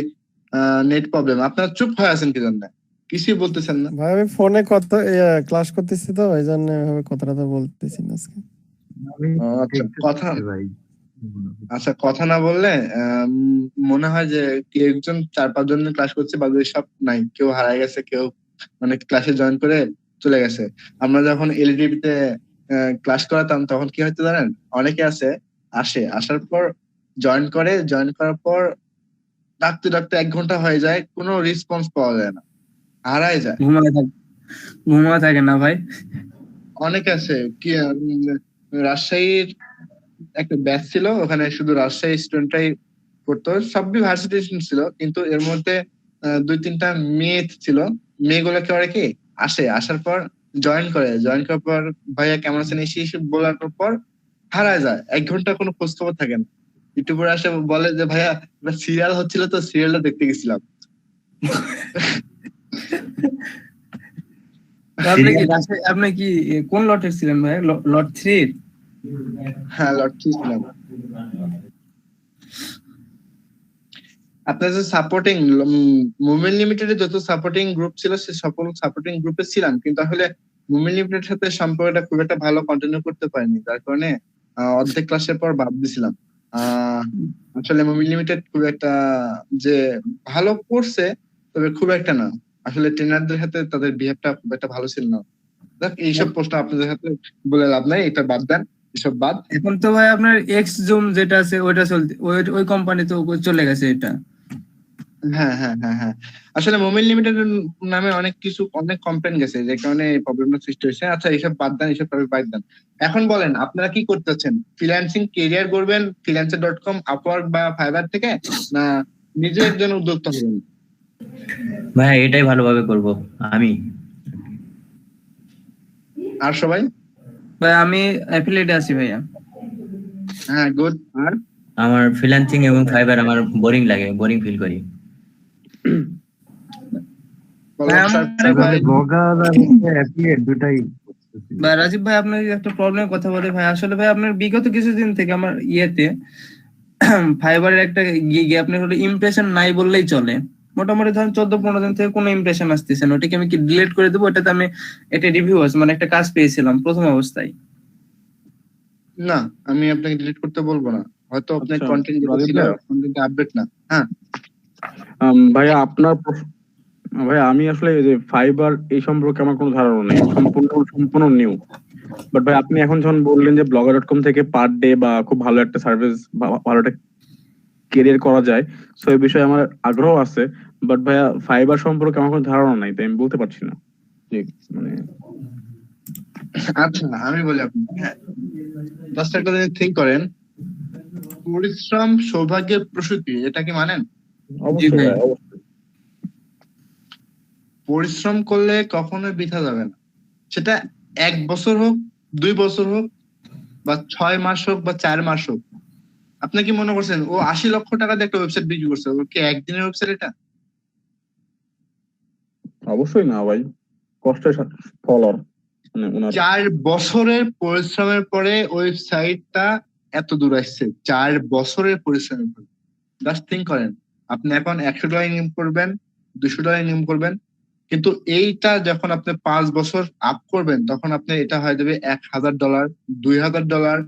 নেট প্রবলেম, আপনারা চুপ হয়ে আছেন কি জন্য? কিছুই বলতেছেন না। ভাই আমি ফোনে কথা ক্লাস করতেছি তো এই জন্য এভাবে কথাটা তো বলতেছি না আজকে। আচ্ছা কথা ভাই আচ্ছা কথা না বললে মনে হয় যে কি একজন 4-5 জন ক্লাস করছে, বাকি সব নাই, কেউ হারায় গেছে, কেউ মানে ক্লাসে জয়েন করে চলে গেছে। আমরা যখন এলডিবি তে ক্লাস করাতাম তখন কি হতো জানেন, অনেকে আসার পর জয়েন করার পর ডাকতে 1 ঘন্টা হয়ে যায়, কোনো রেসপন্স পাওয়া যায় না, হারায় যায়। ঘুমা থাকে না ভাই। অনেকে আছে কি রাজশাহীর একটা ব্যাচ ছিল, ওখানে শুধু রাজশাহী স্টুডেন্টরাই পড়তো, সবই ভার্সিটি স্টুডেন্ট ছিল, কিন্তু এর মধ্যে 2-3টা মেয়ে ছিল। মেয়েগুলো কি করে কি আসার পর জয়েন করার পর ভাইয়া কেমন আছেন এসে বলার পর হারায় যায়, 1 ঘন্টা কোনো খোঁজ খবর থাকে না। একটু পরে আসে বলে যে ভাইয়া সিরিয়াল হচ্ছিল তো সিরিয়ালটা দেখতে গেছিলাম। আপনি কি কোন লটের ছিলেন ভাই? লট 3? হ্যাঁ লট 3 ছিলাম। আপনার যে সাপোর্টিং মুভমেন্ট লিমিটেডের যত সাপোর্টিং গ্রুপ ছিল সে সকল সাপোর্টিং গ্রুপে ছিলাম, কিন্তু আসলে মুভমেন্ট লিমিটেডের সাথে সম্পর্কটা খুব একটা ভালো কন্টিনিউ করতে পারিনি, যার কারণে অর্ধেক ক্লাসের পর বাদ দিছিলাম। আসলে মুভমেন্ট লিমিটেড খুব একটা যে ভালো করছে তবে খুব একটা না, আসলে ট্রেনারদের সাথে তাদের বিহেভটা খুব একটা ভালো ছিল না। দেখ এইসব প্রশ্ন আপনাদের সাথে বলে লাভ নাই, এটা বাদ দেন, এসব বাদ। এখন তো ভাই আপনার এক্স জুম যেটা আছে ওইটা চলতে ওই কোম্পানি তো চলে গেছে এটা। হ্যাঁ হ্যাঁ হ্যাঁ হ্যাঁ, আসলে মোবাইল লিমিটেড নামে অনেক কমপ্লেন গেছে, যে কারণে এই প্রবলেমটা সৃষ্টি হয়েছে। আচ্ছা এইসব বাদ দেন, এইসব টপিক বাদ দেন। এখন বলেন আপনারা কি করতে চাচ্ছেন? ফ্রিল্যান্সিং ক্যারিয়ার করবেন freelancer.com, আপওয়ার্ক বা ফাইবার থেকে, না নিজে একজন উদ্যোক্তা হবেন? ভাইয়া এটাই ভালোভাবে করব আমি। আর সবাই? ভাই আমি অ্যাফিলিয়েটে আছি ভাইয়া। হ্যাঁ গুড। আর আমার ফ্রিল্যান্সিং এবং ফাইবার আমার বোরিং লাগে, বোরিং ফিল করি। ব্লগার আর অ্যাফিলিয়েট দুটাই করতেছি। ভাই রাজীব ভাই, আপনার একটা প্রবলেমের কথা বলি ভাই। আসলে ভাই আপনার বিগত কিছুদিন থেকে আমার ইয়েতে ফাইবারের একটা আপনার হলো ইমপ্রেশন নাই বললেই চলে। মোটামুটি ধরেন 14-15 দিন থেকে কোনো ইমপ্রেশন আসতেছে না। ওটাকে আমি কি ডিলিট করে দেবো? ওটাতে আমি একটা রিভিউ আছে, মানে একটা কাজ পেয়েছিলাম প্রথম অবস্থায়। না, আমি আপনাকে ডিলিট করতে বলবো না, হয়তো আপনার আচ্ছা, কন্টেন্ট যেটা রাজীব ছিল ভাই। কন্টেন্ট আপডেট না। হ্যাঁ ভাইয়া ভাইয়া আমি আসলে এই যে ফাইবার এই সম্পর্কে আমার কোনো ধারণা নেই, সম্পূর্ণ নিউ। বাট ভাই আপনি এখন যখন বললেন যে blogger.com থেকে পার ডে বা খুব ভালো একটা সার্ভিস বা ভালো একটা কেরিয়ার করা যায়, সো এই বিষয়ে আমার আগ্রহ আছে। বাট ভাইয়া ফাইবার সম্পর্কে আমার কোনো ধারণা নাই, তাই আমি বলতে পারছি না যে মানে আচ্ছা আমি বলি আপনাকে, হ্যাঁ জাস্ট একটা জিনিস থিঙ্ক করেন, পরিশ্রম সৌভাগ্যের প্রসূতি, এটা কি মানেন? অবশ্যই ভাই। ভাই, অবশ্যই। পরিশ্রম করলে কখনোই বৃথা যাবে না, সেটা 1 বছর হোক, 2 বছর হোক, বা 6 মাস হোক, বা 4 মাস হোক। আপনি কি মনে করছেন ও 80 লক্ষ টাকা দিয়ে একটা ওয়েবসাইট বিক্রি করছে, ওর কি একদিনের ওয়েবসাইট এটা? অবশ্যই না ভাই, কষ্টের ফল ওর, মানে ওনার 4 বছরের পরিশ্রমের পরে ওয়েবসাইটটা এত দূর আসছে, 4 বছরের পরিশ্রমের পরে। জাস্ট থিঙ্ক করেন, আপনি এখন $100 ইনকাম করবেন, $200 ইনকাম করবেন, কিন্তু এইটা যখন আপনি 5 বছর আপ করবেন তখন আপনি এটা হয়ে যাবে $1000, $2000,